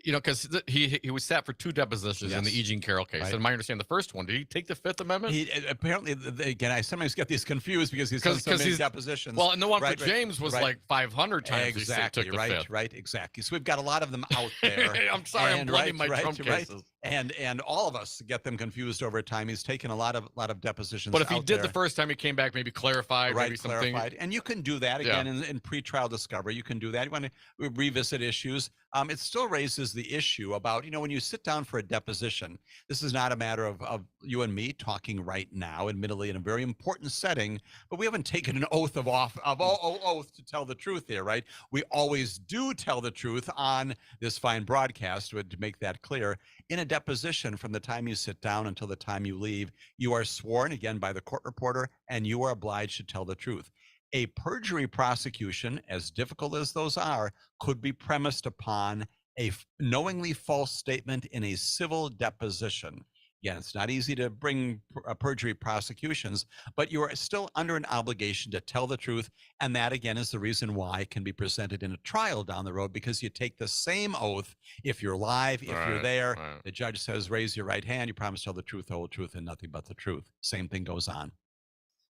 because he was sat for 2 depositions in the E. Jean Carroll case. And my understanding, the first one, did he take the Fifth Amendment? He apparently, again, I sometimes get these confused because he's done so many depositions. Well, and the one for James was like 500 times. Exactly, he took the Fifth. Right, exactly. So we've got a lot of them out there. I'm sorry, I'm blending my Trump cases. And all of us get them confused over time. He's taken a lot of depositions. But if he did the first time, he came back, maybe clarified, maybe clarified. something. And you can do that again in pretrial discovery. You can do that. You want to revisit issues. It still raises the issue about, when you sit down for a deposition, this is not a matter of you and me talking right now, admittedly in a very important setting, but we haven't taken an oath oath to tell the truth here, right? We always do tell the truth on this fine broadcast, to make that clear. In a deposition, from the time you sit down until the time you leave, you are sworn again by the court reporter, and you are obliged to tell the truth. A perjury prosecution, as difficult as those are, could be premised upon a knowingly false statement in a civil deposition. Again, it's not easy to bring perjury prosecutions, but you are still under an obligation to tell the truth. And that, again, is the reason why it can be presented in a trial down the road, because you take the same oath if you're live, if you're there. The judge says, raise your right hand. You promise to tell the truth, the whole truth, and nothing but the truth. Same thing goes on.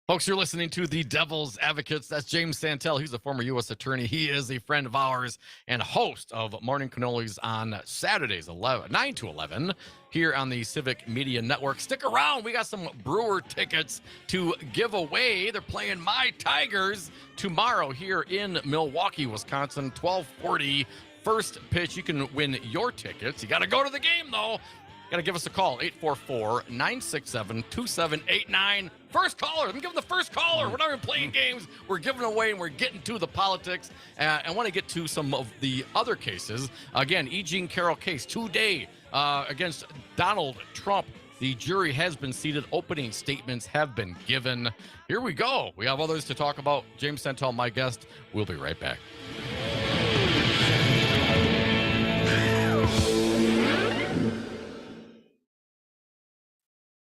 Folks, you're listening to the Devil's Advocates. That's James Santel. He's a former U.S. attorney. He is a friend of ours and host of Morning Cannolis on Saturdays, 9 to 11, here on the Civic Media Network. Stick around. We got some Brewer tickets to give away. They're playing My Tigers tomorrow here in Milwaukee, Wisconsin, 12:40. First pitch. You can win your tickets. You got to go to the game, though. Got to give us a call, 844-967-2789. First caller. I'm giving the first caller. We're not even playing games. We're giving away, and we're getting to the politics. I want to get to some of the other cases. Again, E. Jean Carroll case today against Donald Trump. The jury has been seated. Opening statements have been given. Here we go. We have others to talk about. James Santel, my guest. We'll be right back.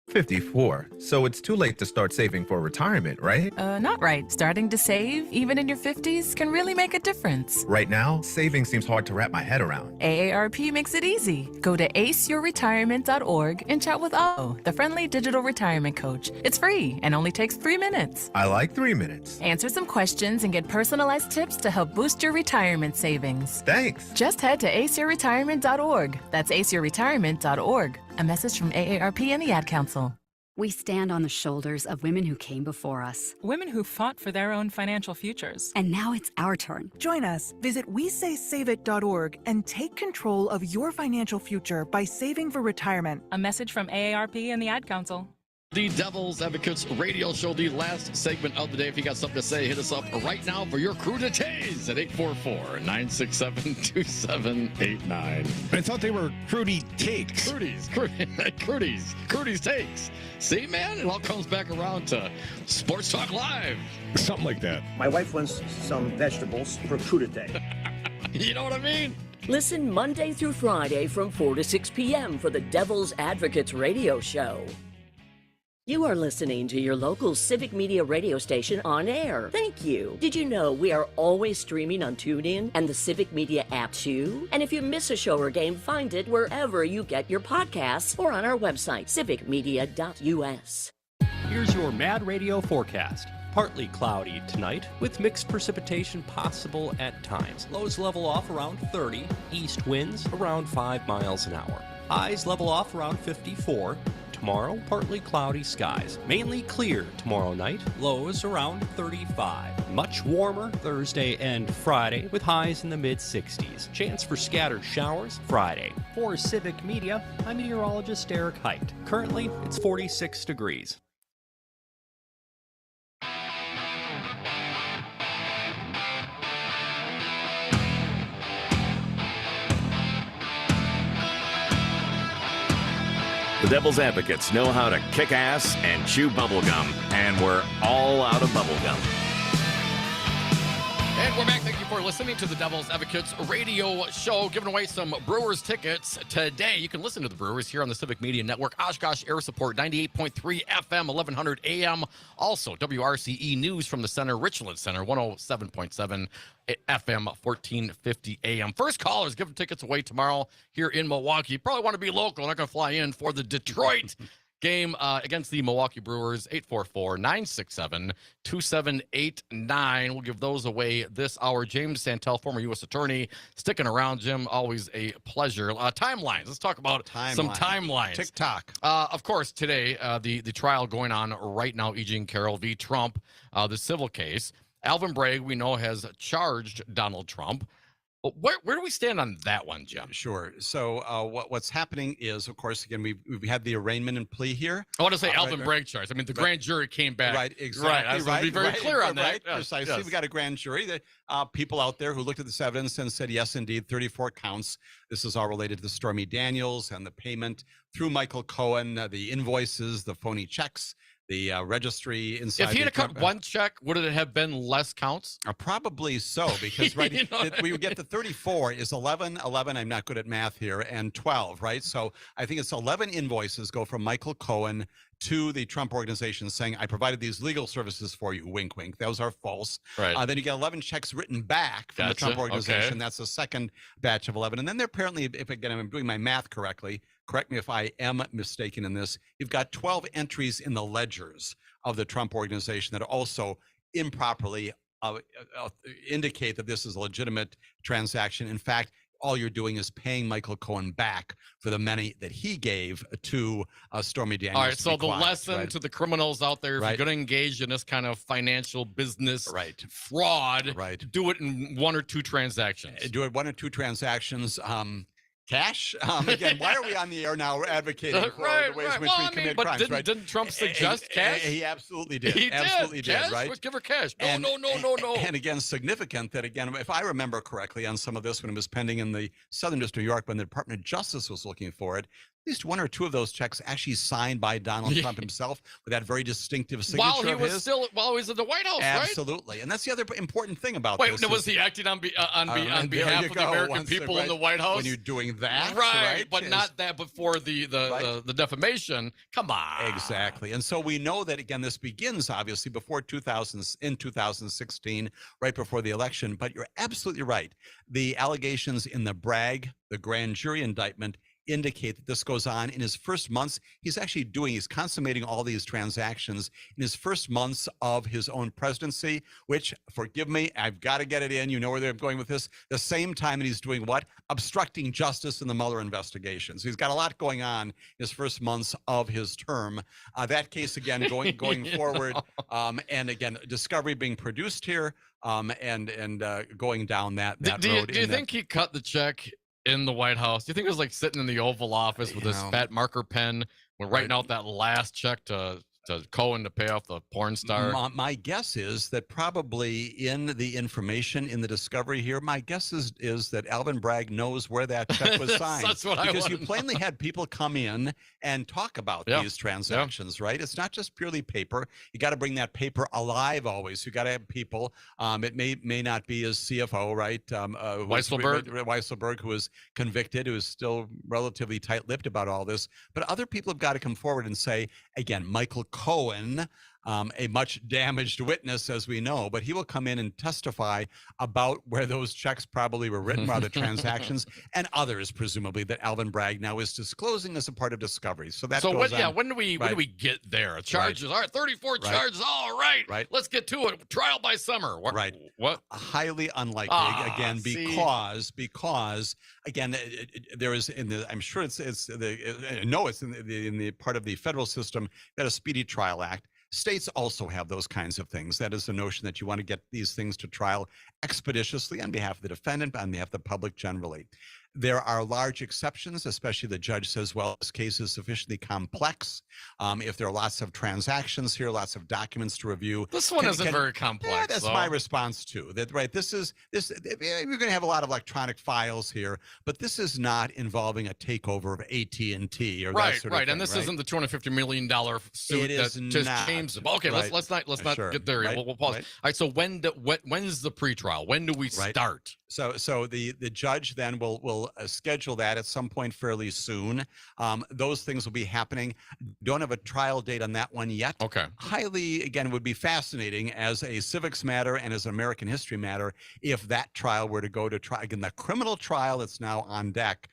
54. So it's too late to start saving for retirement, right? Not right. Starting to save, even in your 50s, can really make a difference. Right now, saving seems hard to wrap my head around. AARP makes it easy. Go to aceyourretirement.org and chat with Otto, the friendly digital retirement coach. It's free and only takes 3 minutes. I like 3 minutes. Answer some questions and get personalized tips to help boost your retirement savings. Thanks. Just head to aceyourretirement.org. That's aceyourretirement.org. A message from AARP and the Ad Council. We stand on the shoulders of women who came before us. Women who fought for their own financial futures. And now it's our turn. Join us. Visit WeSaySaveIt.org and take control of your financial future by saving for retirement. A message from AARP and the Ad Council. The Devil's Advocates radio show, the last segment of the day. If you got something to say, hit us up right now for your cruditays at 844-967-2789. I thought they were crudy takes. Crudy's takes. See, man, it all comes back around to Sports Talk Live. Something like that. My wife wants some vegetables for crudité. You know what I mean? Listen Monday through Friday from 4 to 6 p.m. for the Devil's Advocates radio show. You are listening to your local civic media radio station on air. Thank you. Did you know we are always streaming on TuneIn and the Civic Media app too? And if you miss a show or game, find it wherever you get your podcasts or on our website, civicmedia.us. Here's your Mad Radio forecast. Partly cloudy tonight, with mixed precipitation possible at times. Lows level off around 30, east winds around 5 miles an hour. Highs level off around 54. Tomorrow, partly cloudy skies. Mainly clear tomorrow night, lows around 35. Much warmer Thursday and Friday, with highs in the mid-60s. Chance for scattered showers Friday. For Civic Media, I'm meteorologist Eric Height. Currently, it's 46 degrees. The Devil's Advocates know how to kick ass and chew bubblegum, and we're all out of bubblegum. And we're back. Thank you for listening to the Devil's Advocates radio show, giving away some Brewers tickets today. You can listen to the Brewers here on the Civic Media Network, Oshkosh Air Support, 98.3 FM, 1100 AM. Also, WRCE News from the Center, Richland Center, 107.7 FM, 1450 AM. First callers giving tickets away tomorrow here in Milwaukee. You probably want to be local, not going to fly in for the Detroit game against the Milwaukee Brewers. 844-967-2789. We'll give those away this hour. James Santel, former U.S. attorney, sticking around. Jim, always a pleasure. Timelines. Let's talk about some timelines. TikTok. Of course, today, the trial going on right now, E. Jean Carroll v. Trump, the civil case. Alvin Bragg, we know, has charged Donald Trump. But where do we stand on that one, Jim? Sure. So what's happening is, of course, again, we've had the arraignment and plea here. I want to say Alvin Bragg charge. I mean, the grand jury came back. Right, exactly. Right. I was going to be very clear on that. Right, precisely. Yes. We got a grand jury. That people out there who looked at this evidence and said, yes, indeed, 34 counts. This is all related to the Stormy Daniels and the payment through Michael Cohen, the invoices, the phony checks, the registry inside. If he had cut one check, would it have been less counts? Probably so, because we would get the 34 is 11, I'm not good at math here, and 12, right? So I think it's 11 invoices go from Michael Cohen to the Trump organization saying, I provided these legal services for you, wink, wink. Those are false. Right. Then you get 11 checks written back from the Trump organization. Okay. That's the second batch of 11. And then they're apparently, if again, I'm doing my math correctly, correct me if I am mistaken in this, you've got 12 entries in the ledgers of the Trump organization that also improperly indicate that this is a legitimate transaction. In fact, all you're doing is paying Michael Cohen back for the money that he gave to Stormy Daniels. All right, so the lesson to the criminals out there, if you're going to engage in this kind of financial business fraud, do it in one or two transactions. Do it one or two transactions. Cash? Again, why are we on the air now advocating for the ways in which we commit crimes? Didn't Trump suggest cash? He absolutely did. He absolutely did, cash? right? Let's give her cash. No. And again, significant that, again, if I remember correctly on some of this when it was pending in the Southern District of New York, when the Department of Justice was looking for it, at least one or two of those checks actually signed by Donald Trump himself with that very distinctive signature while he was in the White House, Absolutely. And that's the other important thing about this. Wait, was he acting on behalf of the American people in the White House? When you're doing that. Right, but not that before the defamation. Come on. Exactly. And so we know that, again, this begins, obviously, before 2016, right before the election. But you're absolutely right. The allegations in the Bragg, the grand jury indictment, indicate that this goes on in his first months. He's consummating all these transactions in his first months of his own presidency, which, forgive me, I've got to get it in. You know where they're going with this. The same time that he's doing what? Obstructing justice in the Mueller investigations. He's got a lot going on his first months of his term. That case, again, going forward, and again, discovery being produced here, and going down that road. Do you think he cut the check in the White House? Do you think it was like sitting in the Oval Office with his fat marker pen We're writing out that last check to Cohen to pay off the porn star. My guess is that probably in the information in the discovery here, my guess is that Alvin Bragg knows where that check was signed. That's what because you plainly had people come in and talk about these transactions, right? It's not just purely paper. You got to bring that paper alive always. You got to have people. It may not be his CFO, right? Weisselberg, who was convicted, who is still relatively tight-lipped about all this. But other people have got to come forward and say, again, Michael Cohen, a much damaged witness, as we know, but he will come in and testify about where those checks probably were written, where the transactions, and others, presumably, that Alvin Bragg now is disclosing as a part of discovery. So that goes on. When do we get there? Charges, all right, 34 charges, all right. Let's get to it. Trial by summer. What? Highly unlikely, again, because again, there is I'm sure it's in the part of the federal system that a Speedy Trial Act. States also have those kinds of things. That is the notion that you want to get these things to trial expeditiously on behalf of the defendant, on behalf of the public generally. There are large exceptions, especially the judge says, well, this case is sufficiently complex. If there are lots of transactions here, lots of documents to review. This one isn't very complex. Yeah, that's my response too. That we're going to have a lot of electronic files here, but this is not involving a takeover of AT&T or that sort of thing, and this isn't the $250 million suit that just changed them. Okay, let's not get there yet. We'll pause. All right. So when's the pretrial? When do we start? So the judge then will schedule that at some point fairly soon. Those things will be happening. Don't have a trial date on that one yet. Okay. Highly, again, would be fascinating as a civics matter and as an American history matter if that trial were to go to trial. Again, the criminal trial that's now on deck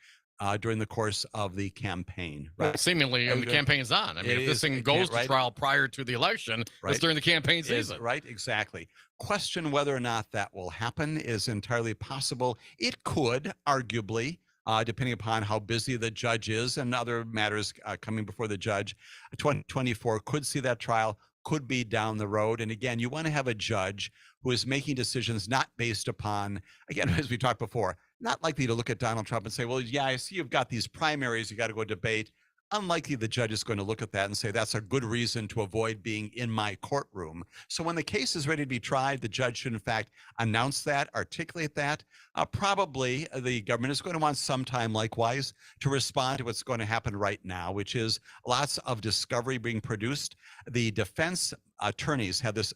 during the course of the campaign. Right. Well, seemingly, the campaign's on. I mean, if this thing goes to trial prior to the election, it's during the campaign season. Right, exactly. Question whether or not that will happen is entirely possible. It could, arguably, depending upon how busy the judge is and other matters coming before the judge. 2024 could see that trial, could be down the road. And again, you want to have a judge who is making decisions not based upon, again, as we talked before, not likely to look at Donald Trump and say, well, yeah, I see you've got these primaries, you got to go debate. Unlikely the judge is going to look at that and say, that's a good reason to avoid being in my courtroom. So when the case is ready to be tried, the judge should, in fact, announce that, articulate that. Probably the government is going to want some time, likewise, to respond to what's going to happen right now, which is lots of discovery being produced. The defense attorneys have this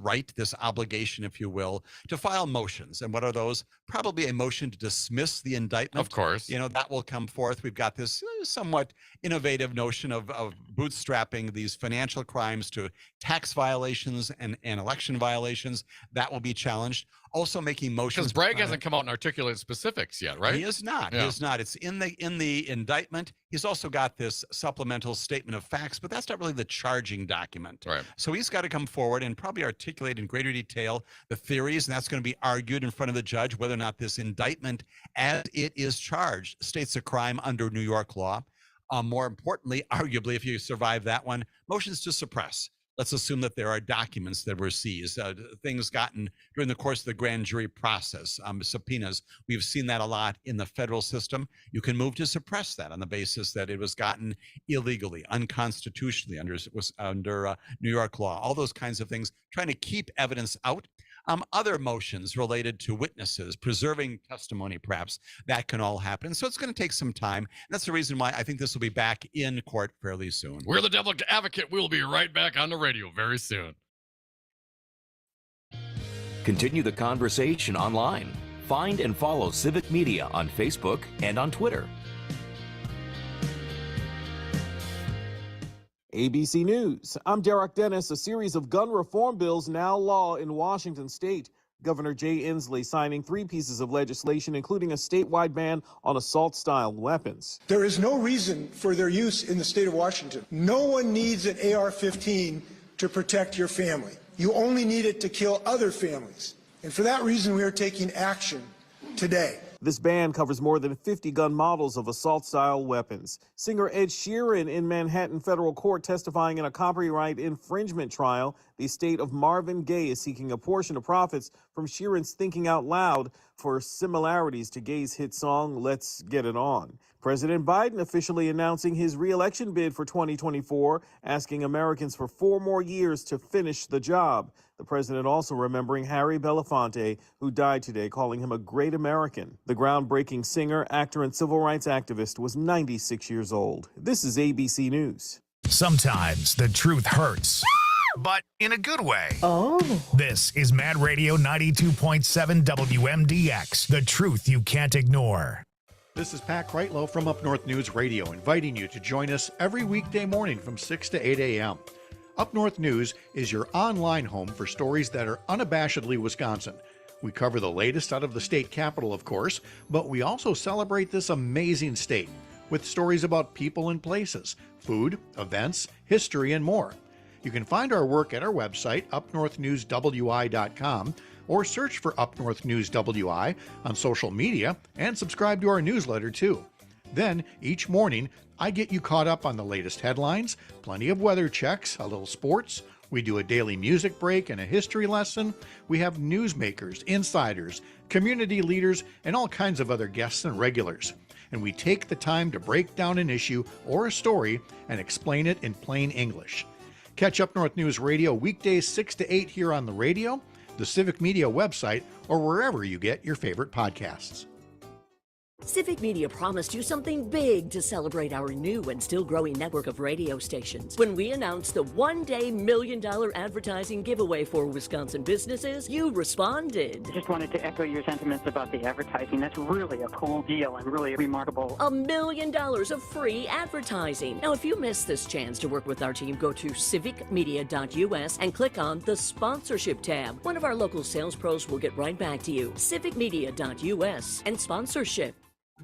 right, this obligation, if you will, to file motions. And what are those? Probably a motion to dismiss the indictment. Of course. That will come forth. We've got this somewhat innovative notion of bootstrapping these financial crimes to tax violations and election violations. That will be challenged. Also making motions. Because Bragg hasn't come out and articulated specifics yet, right? He is not. Yeah. He is not. It's in the indictment. He's also got this supplemental statement of facts, but that's not really the charging document. Right. So he's got to come forward and probably articulate in greater detail the theories, and that's going to be argued in front of the judge whether or not this indictment, as it is charged, states a crime under New York law. More importantly, arguably, if you survive that one, motions to suppress. Let's assume that there are documents that were seized, things gotten during the course of the grand jury process, subpoenas. We've seen that a lot in the federal system. You can move to suppress that on the basis that it was gotten illegally, unconstitutionally under New York law, all those kinds of things, trying to keep evidence out. Other motions related to witnesses, preserving testimony, perhaps, that can all happen. So it's going to take some time. And that's the reason why I think this will be back in court fairly soon. We're the Devil Advocate. We'll be right back on the radio very soon. Continue the conversation online. Find and follow Civic Media on Facebook and on Twitter. ABC News. I'm Derek Dennis. A series of gun reform bills now law in Washington state. Governor Jay Inslee signing 3 pieces of legislation, including a statewide ban on assault-style weapons. There is no reason for their use in the state of Washington. No one needs an AR-15 to protect your family. You only need it to kill other families. And for that reason, we are taking action today. This ban covers more than 50 gun models of assault-style weapons. Singer Ed Sheeran in Manhattan federal court testifying in a copyright infringement trial. The estate of Marvin Gaye is seeking a portion of profits from Sheeran's Thinking Out Loud for similarities to Gaye's hit song, Let's Get It On. President Biden officially announcing his re-election bid for 2024, asking Americans for 4 more years to finish the job. The president also remembering Harry Belafonte, who died today, calling him a great American. The groundbreaking singer, actor, and civil rights activist was 96 years old. This is ABC News. Sometimes the truth hurts, but in a good way. Oh. This is Mad Radio 92.7 WMDX, the truth you can't ignore. This is Pat Kreitlow from Up North News Radio, inviting you to join us every weekday morning from 6 to 8 a.m. Up North News is your online home for stories that are unabashedly Wisconsin. We cover the latest out of the state capital, of course, but we also celebrate this amazing state with stories about people and places, food, events, history, and more. You can find our work at our website, upnorthnewswi.com, or search for Up North News WI on social media and subscribe to our newsletter too. Then, each morning, I get you caught up on the latest headlines, plenty of weather checks, a little sports. We do a daily music break and a history lesson. We have newsmakers, insiders, community leaders, and all kinds of other guests and regulars. And we take the time to break down an issue or a story and explain it in plain English. Catch Up North News Radio weekdays 6 to 8 here on the radio, the Civic Media website, or wherever you get your favorite podcasts. Civic Media promised you something big to celebrate our new and still growing network of radio stations. When we announced the one-day $1 million advertising giveaway for Wisconsin businesses, you responded. I just wanted to echo your sentiments about the advertising. That's really a cool deal and really remarkable. $1 million of free advertising. Now, if you missed this chance to work with our team, go to civicmedia.us and click on the sponsorship tab. One of our local sales pros will get right back to you. civicmedia.us and sponsorship.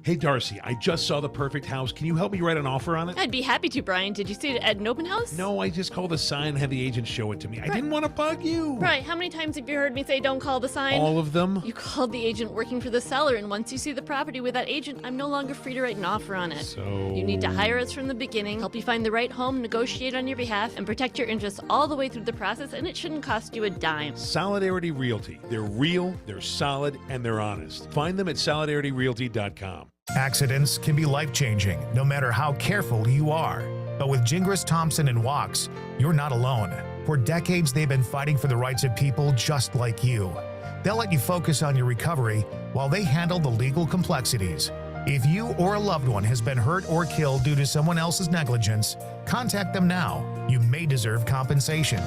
Hey, Darcy, I just saw the perfect house. Can you help me write an offer on it? I'd be happy to, Brian. Did you see it at an open house? No, I just called the sign and had the agent show it to me. I didn't want to bug you. Right. How many times have you heard me say don't call the sign? All of them. You called the agent working for the seller, and once you see the property with that agent, I'm no longer free to write an offer on it. So... You need to hire us from the beginning, help you find the right home, negotiate on your behalf, and protect your interests all the way through the process, and it shouldn't cost you a dime. Solidarity Realty. They're real, they're solid, and they're honest. Find them at solidarityrealty.com. Accidents can be life-changing, no matter how careful you are. But with Gingras, Thompson, and Wachs, you're not alone. For decades, they've been fighting for the rights of people just like you. They'll let you focus on your recovery while they handle the legal complexities. If you or a loved one has been hurt or killed due to someone else's negligence, contact them now. You may deserve compensation.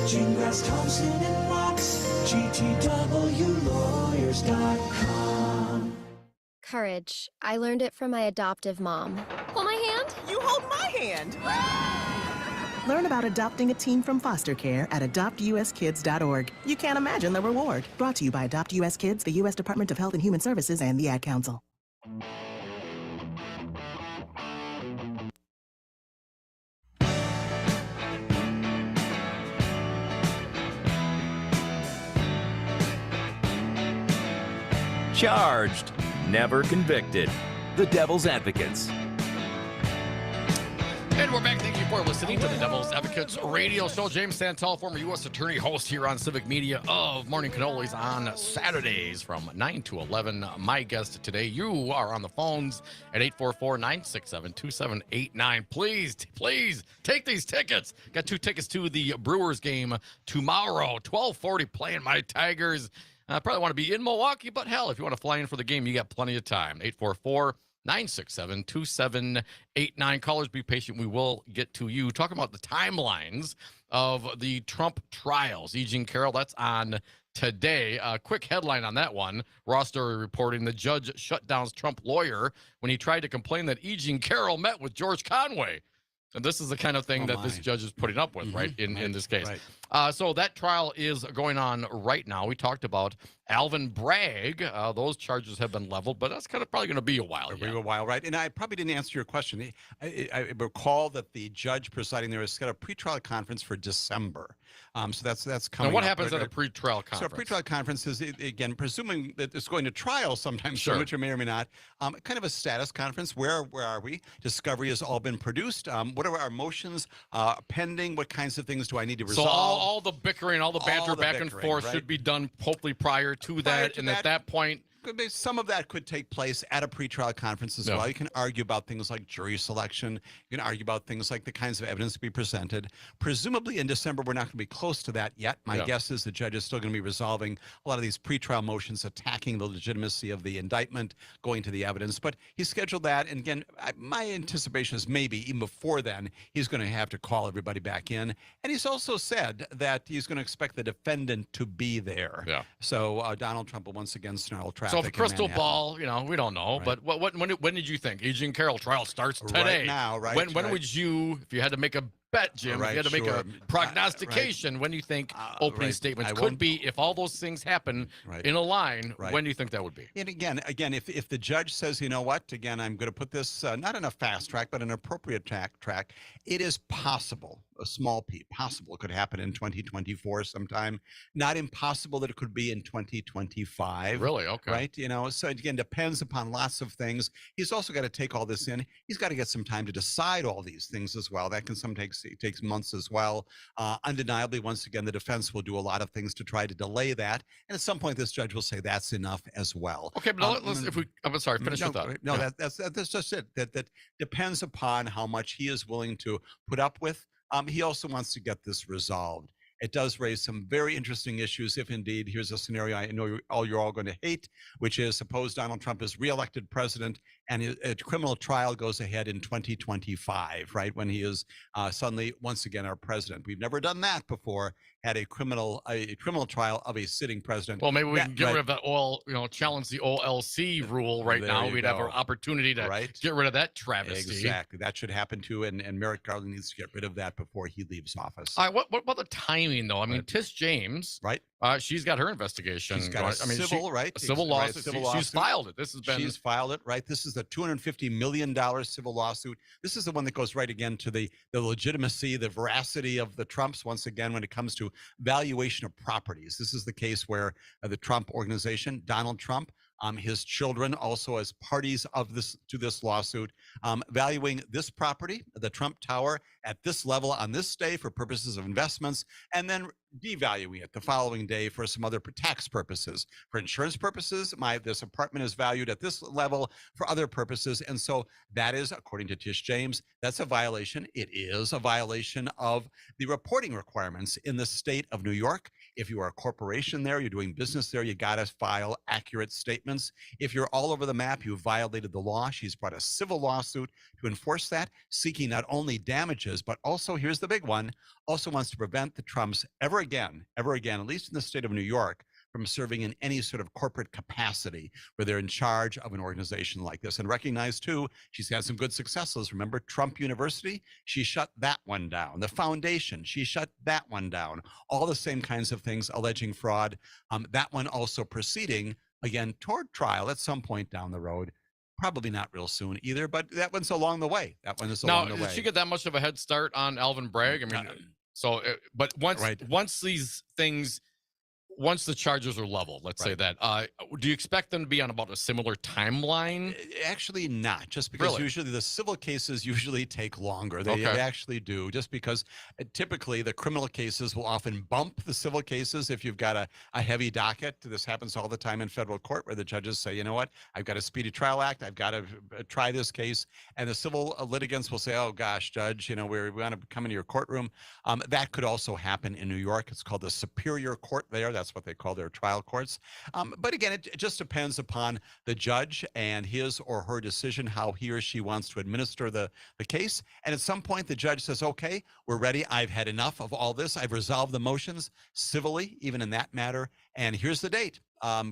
Gingras, Thompson, and Wachs, GTWlawyers.com. Courage. I learned it from my adoptive mom. Hold my hand. You hold my hand. Learn about adopting a teen from foster care at adoptuskids.org. You can't imagine the reward. Brought to you by Adopt US Kids, the U.S. Department of Health and Human Services, and the Ad Council. Charged, never convicted. The Devil's Advocates. And we're back. Thank you for listening to the Devil's Advocates radio show. James Santel, former U.S. Attorney, host here on Civic Media of Morning Cannolis on Saturdays from 9 to 11. My guest today, you are on the phones at 844-967-2789. Please take these tickets. Got 2 tickets to the Brewers game tomorrow, 12:40, playing my Tigers. I probably want to be in Milwaukee, but hell, if you want to fly in for the game, you got plenty of time. 844-967-2789. Callers, be patient. We will get to you. Talking about the timelines of the Trump trials. E. Jean Carroll, that's on today. A quick headline on that one. Raw Story reporting the judge shut down Trump lawyer when he tried to complain that E. Jean Carroll met with George Conway. And this is the kind of thing that this judge is putting up with, right, in this case. Right. So that trial is going on right now. We talked about Alvin Bragg. Those charges have been leveled, but that's kind of probably going to be a while. It'll be a while, right? And I probably didn't answer your question. I recall that the judge presiding there has got a pretrial conference for December. So that's coming. Now, what up. happens at a pretrial conference? So a pretrial conference is, again, presuming that it's going to trial sometime Sure. soon, which it may or may not, kind of a status conference. Where are we? Discovery has all been produced. What are our motions pending? What kinds of things do I need to resolve? So all the bickering, all the banter back and forth right? should be done hopefully prior to that. And at that point, some of that could take place at a pretrial conference as well. You can argue about things like jury selection. You can argue about things like the kinds of evidence to be presented. Presumably in December, we're not going to be close to that yet. My guess is the judge is still going to be resolving a lot of these pretrial motions, attacking the legitimacy of the indictment, going to the evidence. But he scheduled that. And again, my anticipation is maybe even before then, he's going to have to call everybody back in. And he's also said that he's going to expect the defendant to be there. Yeah. So Donald Trump will once again snarl traffic. so the crystal ball, we don't know. Right. But when did you think? E.G. and Carrol trial starts today. Right now, right? When would you, if you had to make a bet, Jim, if you had to make a prognostication, when do you think opening statements could be, if all those things happen in a line, when do you think that would be? And again, if the judge says, you know what, again, I'm going to put this not in a fast track, but an appropriate track, it is possible, a small p, possible it could happen in 2024 sometime. Not impossible that it could be in 2025. Really? Okay. Right? So again, depends upon lots of things. He's also got to take all this in. He's got to get some time to decide all these things as well. That can sometimes takes months as well. Undeniably, once again, the defense will do a lot of things to try to delay that. And at some point, this judge will say that's enough as well. Okay, but I'm sorry, finish with that. No, that's just it. That depends upon how much he is willing to put up with. He also wants to get this resolved. It does raise some very interesting issues if indeed, here's a scenario I know you're all going to hate, which is suppose Donald Trump is reelected president and a criminal trial goes ahead in 2025, right? When he is suddenly, once again, our president. We've never done that before, had a criminal trial of a sitting president. Well, maybe we can get rid of that challenge the OLC rule right now. We'd have an opportunity to get rid of that travesty. Exactly. That should happen too. And Merrick Garland needs to get rid of that before he leaves office. All right. What about the timing, though? I mean, Tish James, right? She's got her investigation. She's got a civil lawsuit. She's filed it. She's filed it, right? This is the $250 million civil lawsuit. This is the one that goes right again to the legitimacy, the veracity of the Trumps, once again, when it comes to valuation of properties. This is the case where the Trump organization, Donald Trump, his children also as parties of this lawsuit, valuing this property, the Trump Tower, at this level on this day for purposes of investments, and then devaluing it the following day for some other tax purposes. For insurance purposes, this apartment is valued at this level for other purposes. And so that is, according to Tish James, that's a violation. It is a violation of the reporting requirements in the state of New York. If you are a corporation there, you're doing business there, you got to file accurate statements. If you're all over the map, you violated the law. She's brought a civil lawsuit to enforce that, seeking not only damages, but also, here's the big one, also wants to prevent the Trumps ever again, at least in the state of New York, from serving in any sort of corporate capacity where they're in charge of an organization like this. And recognize, too, she's had some good successes. Remember Trump University? She shut that one down. The foundation, she shut that one down. All the same kinds of things alleging fraud. That one also proceeding, again, toward trial at some point down the road. Probably not real soon either, but that one's along the way. That one is along the way. Now, did she get that much of a head start on Alvin Bragg? I mean, but once these things, once the charges are leveled, let's say that, do you expect them to be on about a similar timeline? Actually not, just because usually the civil cases usually take longer. They actually do, just because typically the criminal cases will often bump the civil cases if you've got a heavy docket. This happens all the time in federal court where the judges say, you know what, I've got a Speedy Trial Act, I've got to try this case. And the civil litigants will say, oh gosh, judge, we want to come into your courtroom. That could also happen in New York. It's called the Superior Court there. That's what they call their trial courts. But again, it just depends upon the judge and his or her decision, how he or she wants to administer the case. And at some point, the judge says, okay, we're ready. I've had enough of all this. I've resolved the motions civilly, even in that matter. And here's the date.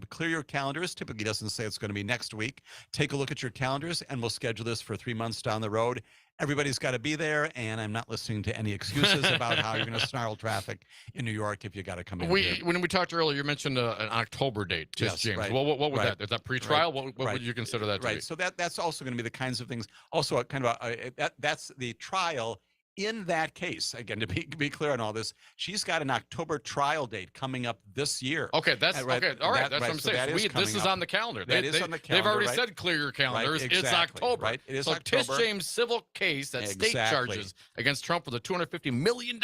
Clear your calendars. Typically doesn't say it's going to be next week. Take a look at your calendars and we'll schedule this for 3 months down the road. everybody's got to be there, and I'm not listening to any excuses about how you're going to snarl traffic in New York if you got to come in. When we talked earlier, you mentioned an October date, Yes, James. right, What would right, that? Is that pre-trial? right, What would you consider that to be? Right. So that's also going to be the kinds of things. Also, a kind of that's the trial. In that case, again, to be clear on all this, she's got an October trial date coming up this year. Okay, that's okay. All right, that's what I'm so saying. This is on the calendar. That is on the calendar. They've already right? said clear your calendars. Right, It's exactly, October. Right. It is so October. Tish James' civil case that state charges against Trump for the $250 million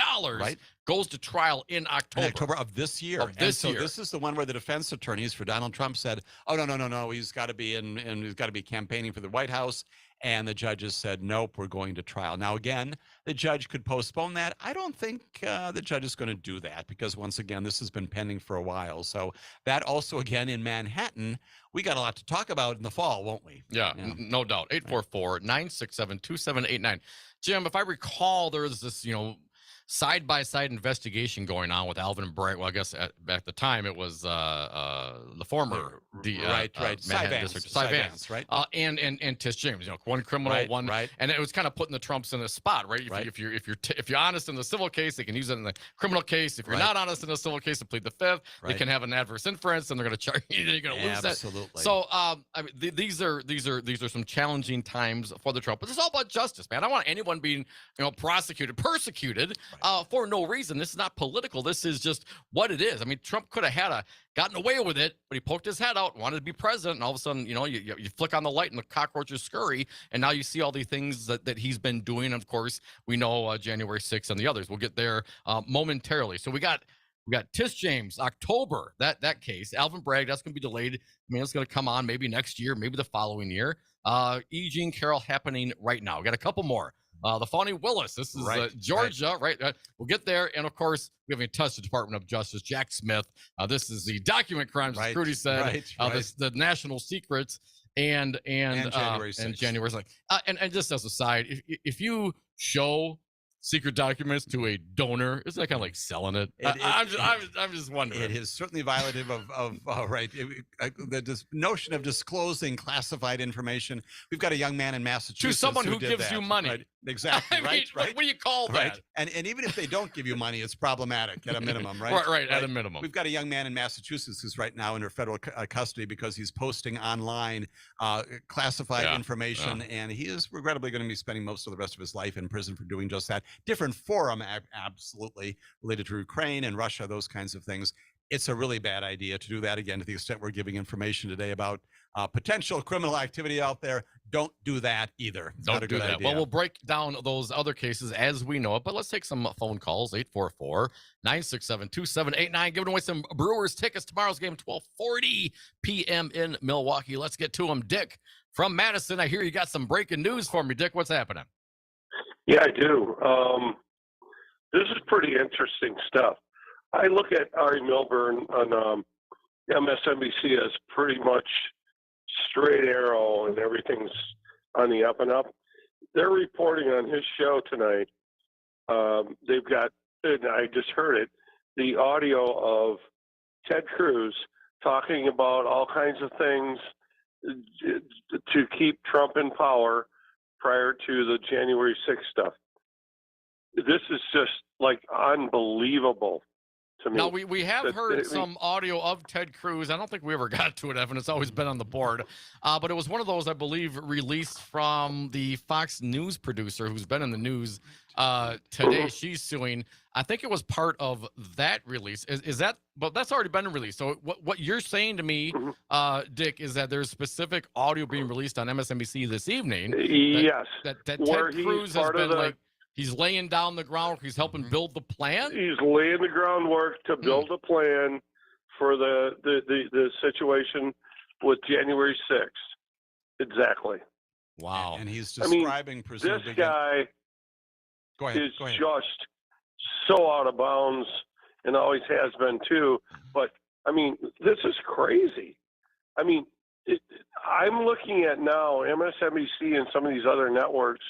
goes to trial in October. In October of this year. This is the one where the defense attorneys for Donald Trump said, "Oh no, he's got to be and he's got to be campaigning for the White House." And the judges said, nope, we're going to trial. Now, again, the judge could postpone that. I don't think the judge is going to do that because, once again, this has been pending for a while. So that also, again, in Manhattan, we got a lot to talk about in the fall, won't we? Yeah, no doubt. 844-967-2789. Jim, if I recall, there was this, side-by-side investigation going on with Alvin Bragg. Well, I guess at the time it was the former Manhattan District, Cy Vance, right? And Tish James, one criminal, one, and it was kind of putting the Trumps in a spot, right? If you're honest in the civil case, they can use it in the criminal case. If you're not honest in the civil case, and plead the fifth, they can have an adverse inference, and they're going to charge you. You're going to lose that. Absolutely. So, I mean, these are some challenging times for the Trump. But it's all about justice, man. I don't want anyone being, persecuted. For no reason. This is not political. This is just what it is. I mean, Trump could have gotten away with it, but he poked his head out, wanted to be president, and all of a sudden, you flick on the light and the cockroaches scurry, and now you see all the things that he's been doing. Of course, we know January 6th and the others. We'll get there momentarily. So we got Tish James, October, that case. Alvin Bragg, that's going to be delayed. I mean, it's going to come on maybe next year, maybe the following year. E. Jean Carroll happening right now. We got a couple more. The Fani Willis, this is Georgia, right? We'll get there. And of course, we haven't touched the Department of Justice, Jack Smith. This is the document crimes, as Crudy said, the national secrets and January 6th. And January 6th. And just as a side, if you show secret documents to a donor, isn't that kind of like selling it? I'm just wondering. It is certainly violative of the notion of disclosing classified information. We've got a young man in Massachusetts to someone who gives you money. Right. Exactly. Right. What do you call that? And even if they don't give you money, it's problematic at a minimum, right? Right. At a minimum. We've got a young man in Massachusetts who's right now under federal custody because he's posting online classified information, and he is regrettably going to be spending most of the rest of his life in prison for doing just that. Different forum, absolutely, related to Ukraine and Russia, those kinds of things. It's a really bad idea to do that again, to the extent we're giving information today about potential criminal activity out there. Don't do that either. Don't do that. Well, we'll break down those other cases as we know it, but let's take some phone calls. 844-967-2789. Giving away some Brewers tickets. Tomorrow's game, 12:40 p.m. in Milwaukee. Let's get to them. Dick from Madison, I hear you got some breaking news for me. Dick, what's happening? Yeah, I do. This is pretty interesting stuff. I look at Ari Milburn on MSNBC as pretty much straight arrow and everything's on the up and up. They're reporting on his show tonight. They've got, and I just heard it, the audio of Ted Cruz talking about all kinds of things to keep Trump in power prior to the January 6th stuff. This is just like unbelievable to me. Now, we have heard some audio of Ted Cruz. I don't think we ever got to it, Evan. It's always been on the board. But it was one of those, I believe, released from the Fox News producer who's been in the news today. She's suing. I think it was part of that release. Is that, but that's already been released. So what you're saying to me, Dick, is that there's specific audio being released on MSNBC this evening. Yes. That Ted Cruz has been he's laying down the groundwork. He's helping build the plan. He's laying the groundwork to build a plan for the situation with January 6th. Exactly. Wow. And he's describing, this guy is just so out of bounds and always has been too. But, I mean, this is crazy. I mean, I'm looking at now MSNBC and some of these other networks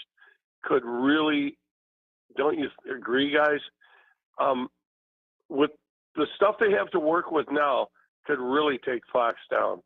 could really, don't you agree, guys? With the stuff they have to work with now, could really take Fox down.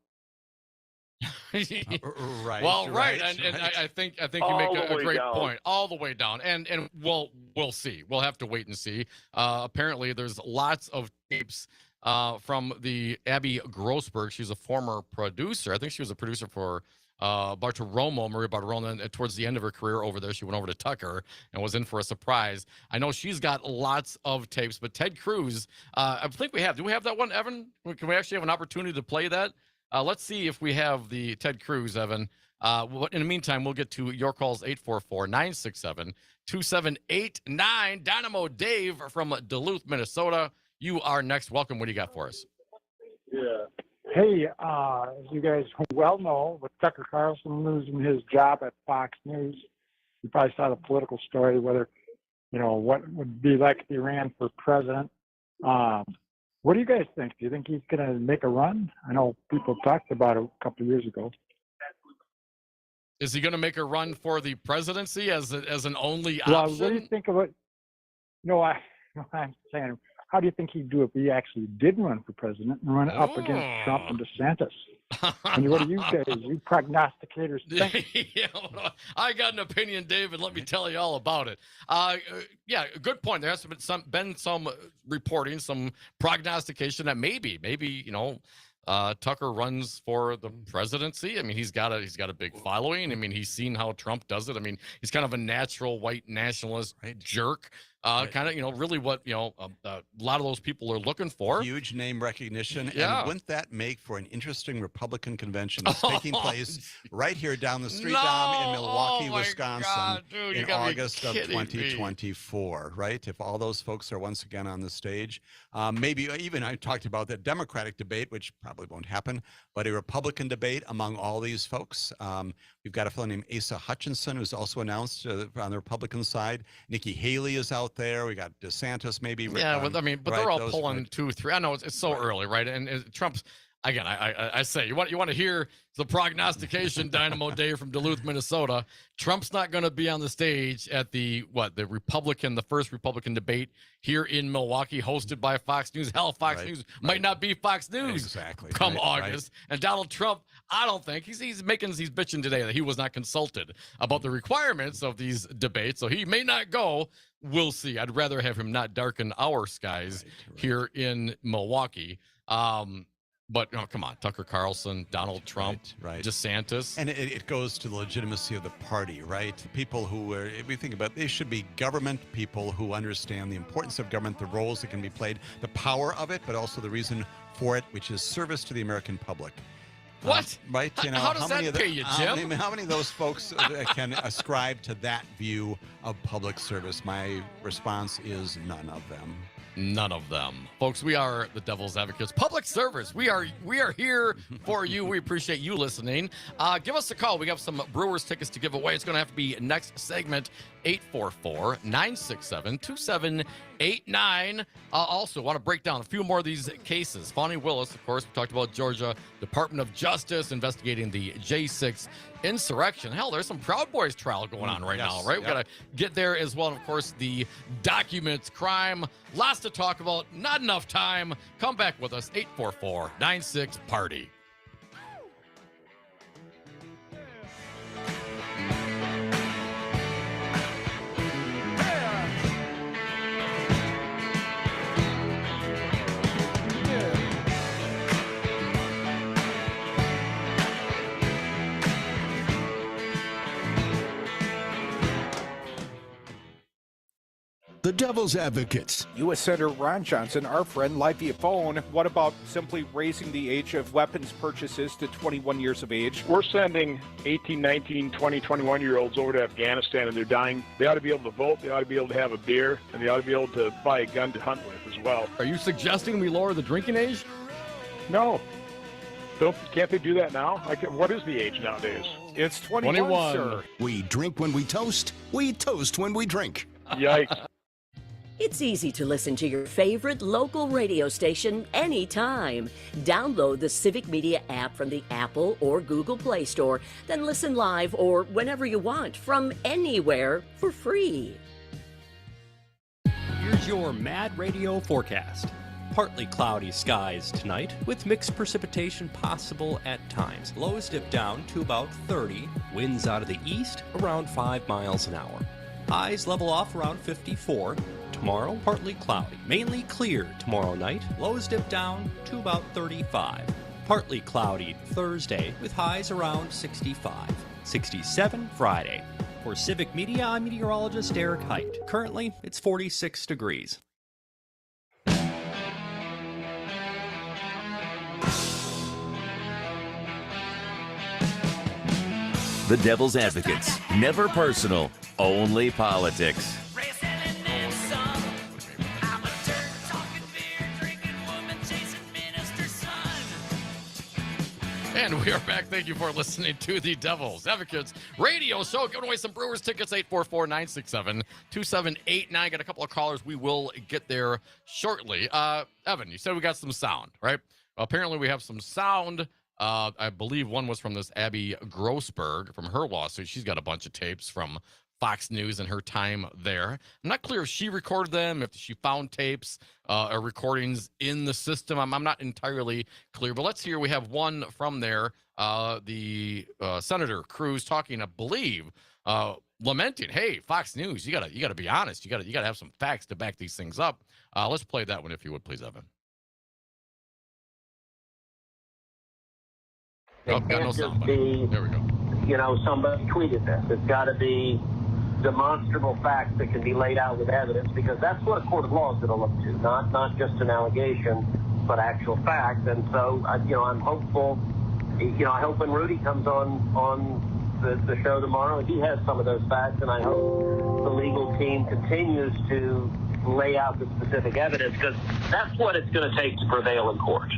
Right. Well, right. And I think you make a great point. All the way down. And we'll see. We'll have to wait and see. Apparently, there's lots of tapes from the Abby Grossberg. She's a former producer. I think she was a producer for Maria Bartiromo, and towards the end of her career over there, she went over to Tucker and was in for a surprise. I know she's got lots of tapes, but Ted Cruz, I think we have. Do we have that one, Evan? Can we actually have an opportunity to play that? Let's see if we have the Ted Cruz, Evan. In the meantime, we'll get to your calls, 844-967-2789. Dynamo Dave from Duluth, Minnesota. You are next. Welcome. What do you got for us? Yeah. Hey, as you guys well know, with Tucker Carlson losing his job at Fox News, you probably saw the political story, whether, what it would be like if he ran for president. What do you guys think? Do you think he's going to make a run? I know people talked about it a couple of years ago. Is he going to make a run for the presidency as an only well, option? What do you think of it? I'm saying, how do you think he'd do if he actually did run for president and run up against Trump and DeSantis? What do you guys, you prognosticators, think? Yeah, I got an opinion, David. Let me tell you all about it. Yeah, good point. There has been some reporting, some prognostication that maybe Tucker runs for the presidency. I mean, he's got a big following. I mean, he's seen how Trump does it. I mean, he's kind of a natural white nationalist jerk. Kind of, really what, a lot of those people are looking for. Huge name recognition. Yeah. And wouldn't that make for an interesting Republican convention that's taking place right here down the street, Dom, in Milwaukee, Wisconsin, in August of 2024, right? If all those folks are once again on the stage. Maybe even I talked about the Democratic debate, which probably won't happen, but a Republican debate among all these folks. We've got a fellow named Asa Hutchinson, who's also announced on the Republican side. Nikki Haley is out there. We got DeSantis, maybe. Yeah, but they're all pulling 2, 3. I know it's so early, right? And Trump's again. I say you want to hear the prognostication, Dynamo Dave from Duluth, Minnesota. Trump's not going to be on the stage at the first Republican debate here in Milwaukee, hosted by Fox News. Hell, Fox News might not be Fox News come August. And Donald Trump, I don't think he's bitching today that he was not consulted about the requirements of these debates, so he may not go. We'll see. I'd rather have him not darken our skies here in Milwaukee. But come on, Tucker Carlson, Donald Trump, DeSantis. And it goes to the legitimacy of the party, right? People who are, if we think about it, they should be government people who understand the importance of government, the roles that can be played, the power of it, but also the reason for it, which is service to the American public. What? Right? How does that pay you, Jim? How many of those folks can ascribe to that view of public service? My response is none of them. None of them. Folks, we are the Devil's Advocates. Public service. We are here for you. We appreciate you listening. Give us a call. We got some Brewers tickets to give away. It's going to have to be next segment, 844-967-2789. Also, want to break down a few more of these cases. Fani Willis, of course, we talked about Georgia Department of Justice investigating the J6 insurrection. Hell, there's some Proud Boys trial going on right now, right? We got to get there as well. And of course, the documents crime. Lots to talk about. Not enough time. Come back with us, 844-96-PARTY. The Devil's Advocates. U.S. Senator Ron Johnson, our friend, live via phone. What about simply raising the age of weapons purchases to 21 years of age? We're sending 18, 19, 20, 21-year-olds over to Afghanistan, and they're dying. They ought to be able to vote. They ought to be able to have a beer, and they ought to be able to buy a gun to hunt with as well. Are you suggesting we lower the drinking age? No. Can't they do that now? What is the age nowadays? It's 21, sir. We drink when we toast. We toast when we drink. Yikes. It's easy to listen to your favorite local radio station anytime. Download the Civic Media app from the Apple or Google Play Store, then listen live or whenever you want from anywhere for free. Here's your Mad Radio forecast. Partly cloudy skies tonight, with mixed precipitation possible at times. Lows dip down to about 30. Winds out of the east around 5 miles an hour. Highs level off around 54. Tomorrow, partly cloudy. Mainly clear tomorrow night. Lows dip down to about 35. Partly cloudy Thursday, with highs around 65. 67 Friday. For Civic Media, I'm meteorologist Eric Height. Currently, it's 46 degrees. The Devil's Advocates. Never personal, only politics. And we are back. Thank you for listening to the Devil's Advocates radio show. Giving away some Brewers tickets, 844-967-2789. Got a couple of callers. We will get there shortly. Evan, you said we got some sound, right? Apparently we have some sound. I believe one was from this Abby Grossberg from her lawsuit. She's got a bunch of tapes from Fox News and her time there. I'm not clear if she recorded them, if she found tapes or recordings in the system. I'm not entirely clear, but let's hear. We have one from there. The Senator Cruz talking, I believe, lamenting, "Hey, Fox News, you gotta be honest. You gotta have some facts to back these things up." Let's play that one if you would, please, Evan. It can't just be, there we go. Somebody tweeted this. It's got to be demonstrable facts that can be laid out with evidence, because that's what a court of law is going to look to, not just an allegation, but actual facts. And so, I'm hopeful. I hope when Rudy comes on the show tomorrow, he has some of those facts, and I hope the legal team continues to lay out the specific evidence, because that's what it's going to take to prevail in court.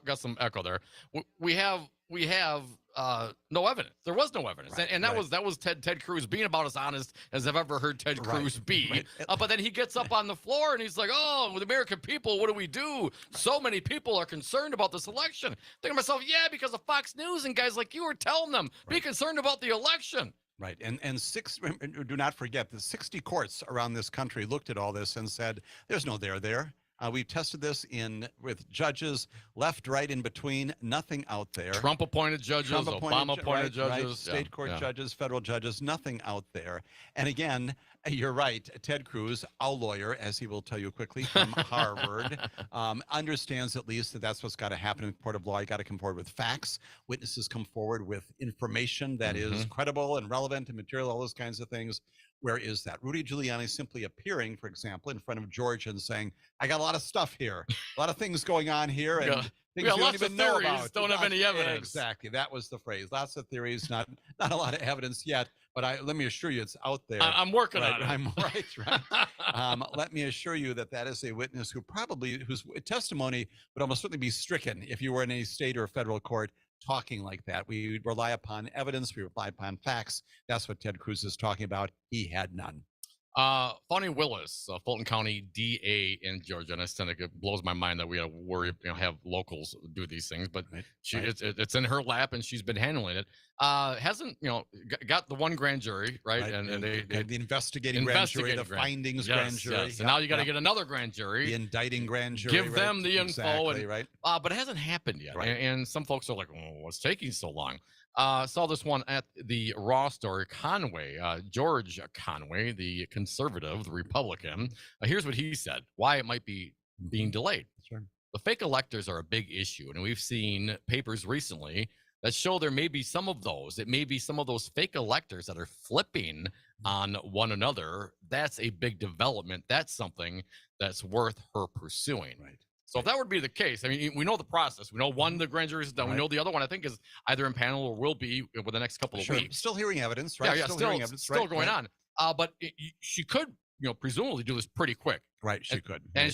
Got some echo there. We have no evidence. There was no evidence. Right, and that was Ted Cruz being about as honest as I've ever heard Ted Cruz be. Right. But then he gets up on the floor and he's like, "Oh, with the American people, what do we do? So many people are concerned about this election." Thinking to myself, yeah, because of Fox News and guys like you are telling them, be concerned about the election. Right. And do not forget that 60 courts around this country looked at all this and said, there's no there. We've tested this with judges, left, right, in between, nothing out there. Trump-appointed judges, Obama-appointed judges. Right, state court judges, federal judges, nothing out there. And again, you're right, Ted Cruz, our lawyer, as he will tell you quickly, from Harvard, understands at least that that's what's got to happen in the court of law. You got to come forward with facts. Witnesses come forward with information that is credible and relevant and material, all those kinds of things. Where is that? Rudy Giuliani simply appearing, for example, in front of George and saying, "I got a lot of stuff here, a lot of things going on here, and things you don't even know about. Don't have any evidence." Exactly, that was the phrase. Lots of theories, not a lot of evidence yet, but let me assure you, it's out there. I'm working on it. I'm right. Let me assure you that is a witness whose testimony would almost certainly be stricken if you were in a state or federal court talking like that. We rely upon evidence. We rely upon facts. That's what Ted Cruz is talking about. He had none. Fonnie Willis, Fulton County DA in Georgia, and it blows my mind that we got to worry, have locals do these things, but it's in her lap and she's been handling it. Hasn't got the one grand jury, right? And they the investigating grand jury, the findings grand jury. Yes. And now you got to get another grand jury, the indicting grand jury. Give them the info, right? But it hasn't happened yet, and some folks are like, "Oh, what's taking so long?" Saw this one at the Raw story. Conway, George Conway, the conservative, the Republican. Here's what he said, why it might be being delayed. Sure. The fake electors are a big issue, and we've seen papers recently that show there may be some of those. It may be some of those fake electors that are flipping on one another. That's a big development. That's something that's worth her pursuing. Right. So if that would be the case, I mean, we know the process. We know one, the grand jury is done. We know the other one, I think, is either in panel or will be over the next couple of weeks. Still hearing evidence, right? Yeah, still going on. But she could, presumably do this pretty quick. Right, she could. And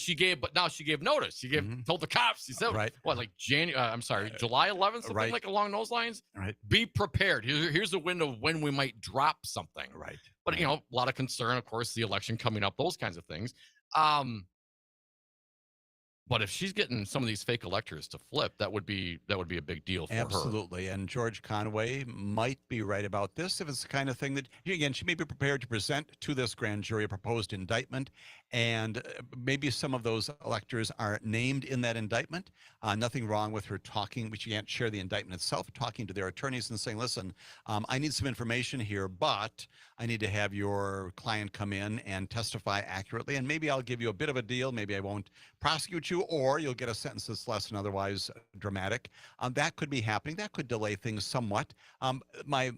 now she gave notice. She told the cops. She said, July 11th, something like along those lines. Right. Be prepared. Here's a window of when we might drop something. Right. But a lot of concern, of course, the election coming up, those kinds of things. But if she's getting some of these fake electors to flip, that would be a big deal for her. Absolutely. And George Conway might be right about this if it's the kind of thing that, again, she may be prepared to present to this grand jury a proposed indictment, and maybe some of those electors are named in that indictment. Nothing wrong with her talking, but she can't share the indictment itself, talking to their attorneys and saying, listen, I need some information here, but I need to have your client come in and testify accurately, and maybe I'll give you a bit of a deal. Maybe I won't prosecute you, or you'll get a sentence that's less than otherwise dramatic. That could be happening. That could delay things somewhat. My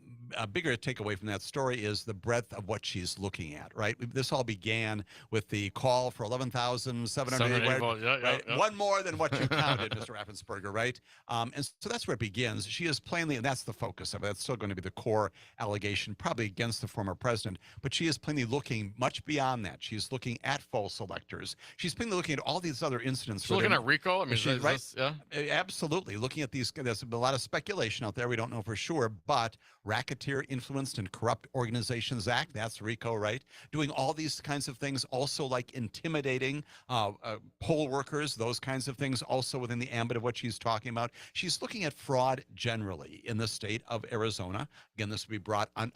bigger takeaway from that story is the breadth of what she's looking at, right? This all began with the call for 11,700, right? Yeah. One more than what you counted, Mr. Raffensperger, right? And so that's where it begins. She is plainly, and that's the focus of it. That's still going to be the core allegation, probably against the former president, but she is plainly looking much beyond that. She's looking at false electors. She's plainly looking at all these other incidents. She's looking at RICO. I mean, she's right? Yeah. Absolutely. Looking at these, there's a lot of speculation out there. We don't know for sure, but Racketeer Influenced and Corrupt Organizations Act, that's RICO, right? Doing all these kinds of things, also like intimidating poll workers, those kinds of things, also within the ambit of what she's talking about. She's looking at fraud generally in the state of Arizona. Again, this will be brought on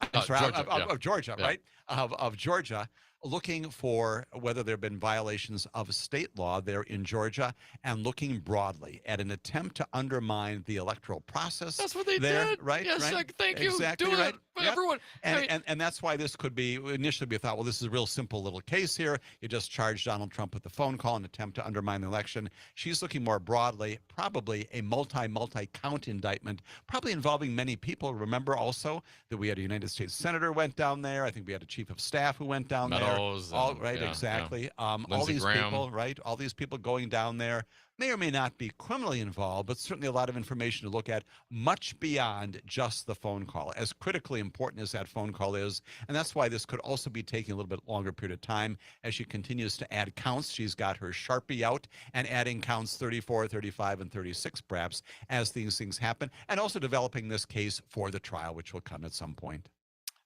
Georgia, right? Of Georgia, looking for whether there have been violations of state law there in Georgia, and looking broadly at an attempt to undermine the electoral process. That's what they there, did. Right? Yes, right? thank you. Exactly Do right. it. Everyone. And that's why this could be, initially we thought, well, this is a real simple little case here. You just charge Donald Trump with the phone call and attempt to undermine the election. She's looking more broadly, probably a multi-count indictment, probably involving many people. Remember also that we had a United States senator went down there. I think we had a chief of staff who went down Meadows, there. All right, exactly. All these Graham. people, right? All these people going down there may or may not be criminally involved, but certainly a lot of information to look at, much beyond just the phone call, as critically important as that phone call is. And that's why this could also be taking a little bit longer period of time as she continues to add counts. She's got her Sharpie out and adding counts 34, 35, and 36 perhaps as these things happen, and also developing this case for the trial, which will come at some point.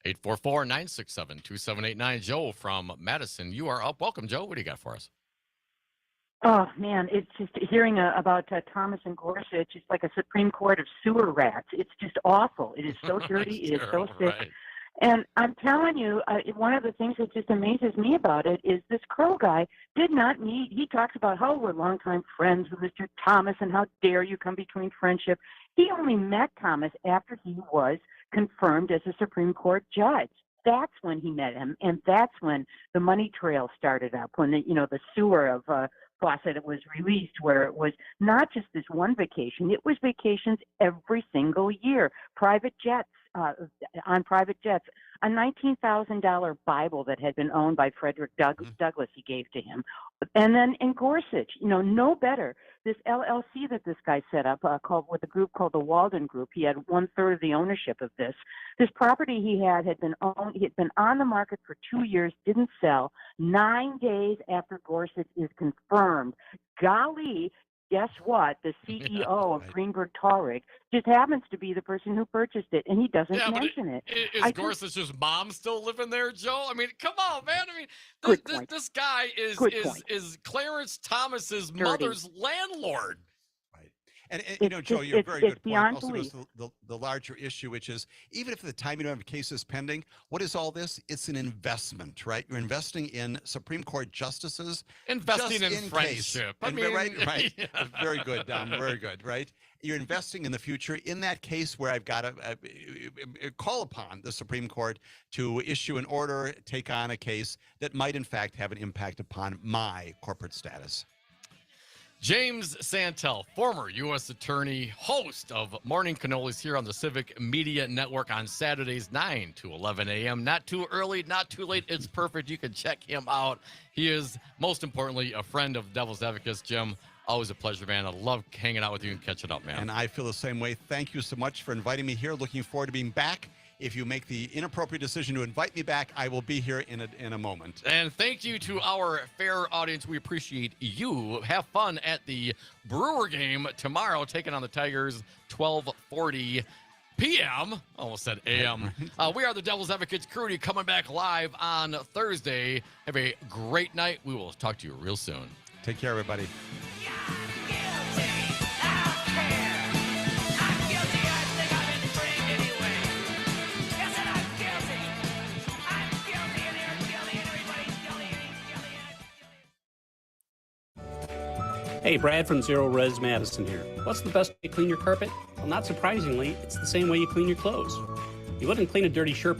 844-967-2789. Joe from Madison, you are up. Welcome, Joe. What do you got for us? Oh, man, it's just hearing about Thomas and Gorsuch, it's like a Supreme Court of sewer rats. It's just awful. It is so dirty. It is so sick. Right. And I'm telling you, one of the things that just amazes me about it is this Crow guy did not meet. He talks about how we're longtime friends with Mr. Thomas and how dare you come between friendship. He only met Thomas after he was confirmed as a Supreme Court judge. That's when he met him, and that's when the money trail started up, when the sewer of Fawcett was released, where it was not just this one vacation, it was vacations every single year, private jets, on private jets, a $19,000 Bible that had been owned by Frederick Douglass he gave to him. And then in Gorsuch, no better. This LLC that this guy set up with a group called the Walden Group, he had 1/3 of the ownership of this. This property he had been on the market for 2 years, didn't sell. 9 days after Gorsuch is confirmed, golly, guess what? The CEO of Greenberg Tallrig just happens to be the person who purchased it, and he doesn't mention it. Is Gorsuch's mom still living there, Joe? I mean, come on, man. I mean, this guy is Clarence Thomas's mother's landlord. And Joe, you're very good point. Also goes to the larger issue, which is, even if at the time you don't have cases pending, what is all this? It's an investment, right? You're investing in Supreme Court justices. Investing in friendship. I mean, right. Yeah. Very good, Dom. Very good, right? You're investing in the future. In that case where I've got to call upon the Supreme Court to issue an order, take on a case that might, in fact, have an impact upon my corporate status. James Santel, former U.S. attorney, host of Morning Cannolis here on the Civic Media Network on Saturdays, 9 to 11 a.m. Not too early, not too late. It's perfect. You can check him out. He is, most importantly, a friend of Devil's Advocates. Jim, always a pleasure, man. I love hanging out with you and catching up, man. And I feel the same way. Thank you so much for inviting me here. Looking forward to being back. If you make the inappropriate decision to invite me back, I will be here in a moment. And thank you to our fair audience. We appreciate you. Have fun at the Brewer game tomorrow, taking on the Tigers, 12:40 p.m. Almost said a.m. We are the Devil's Advocates crew, coming back live on Thursday. Have a great night. We will talk to you real soon. Take care, everybody. Yeah! Hey, Brad from Zero Res Madison here. What's the best way to clean your carpet? Well, not surprisingly, it's the same way you clean your clothes. You wouldn't clean a dirty shirt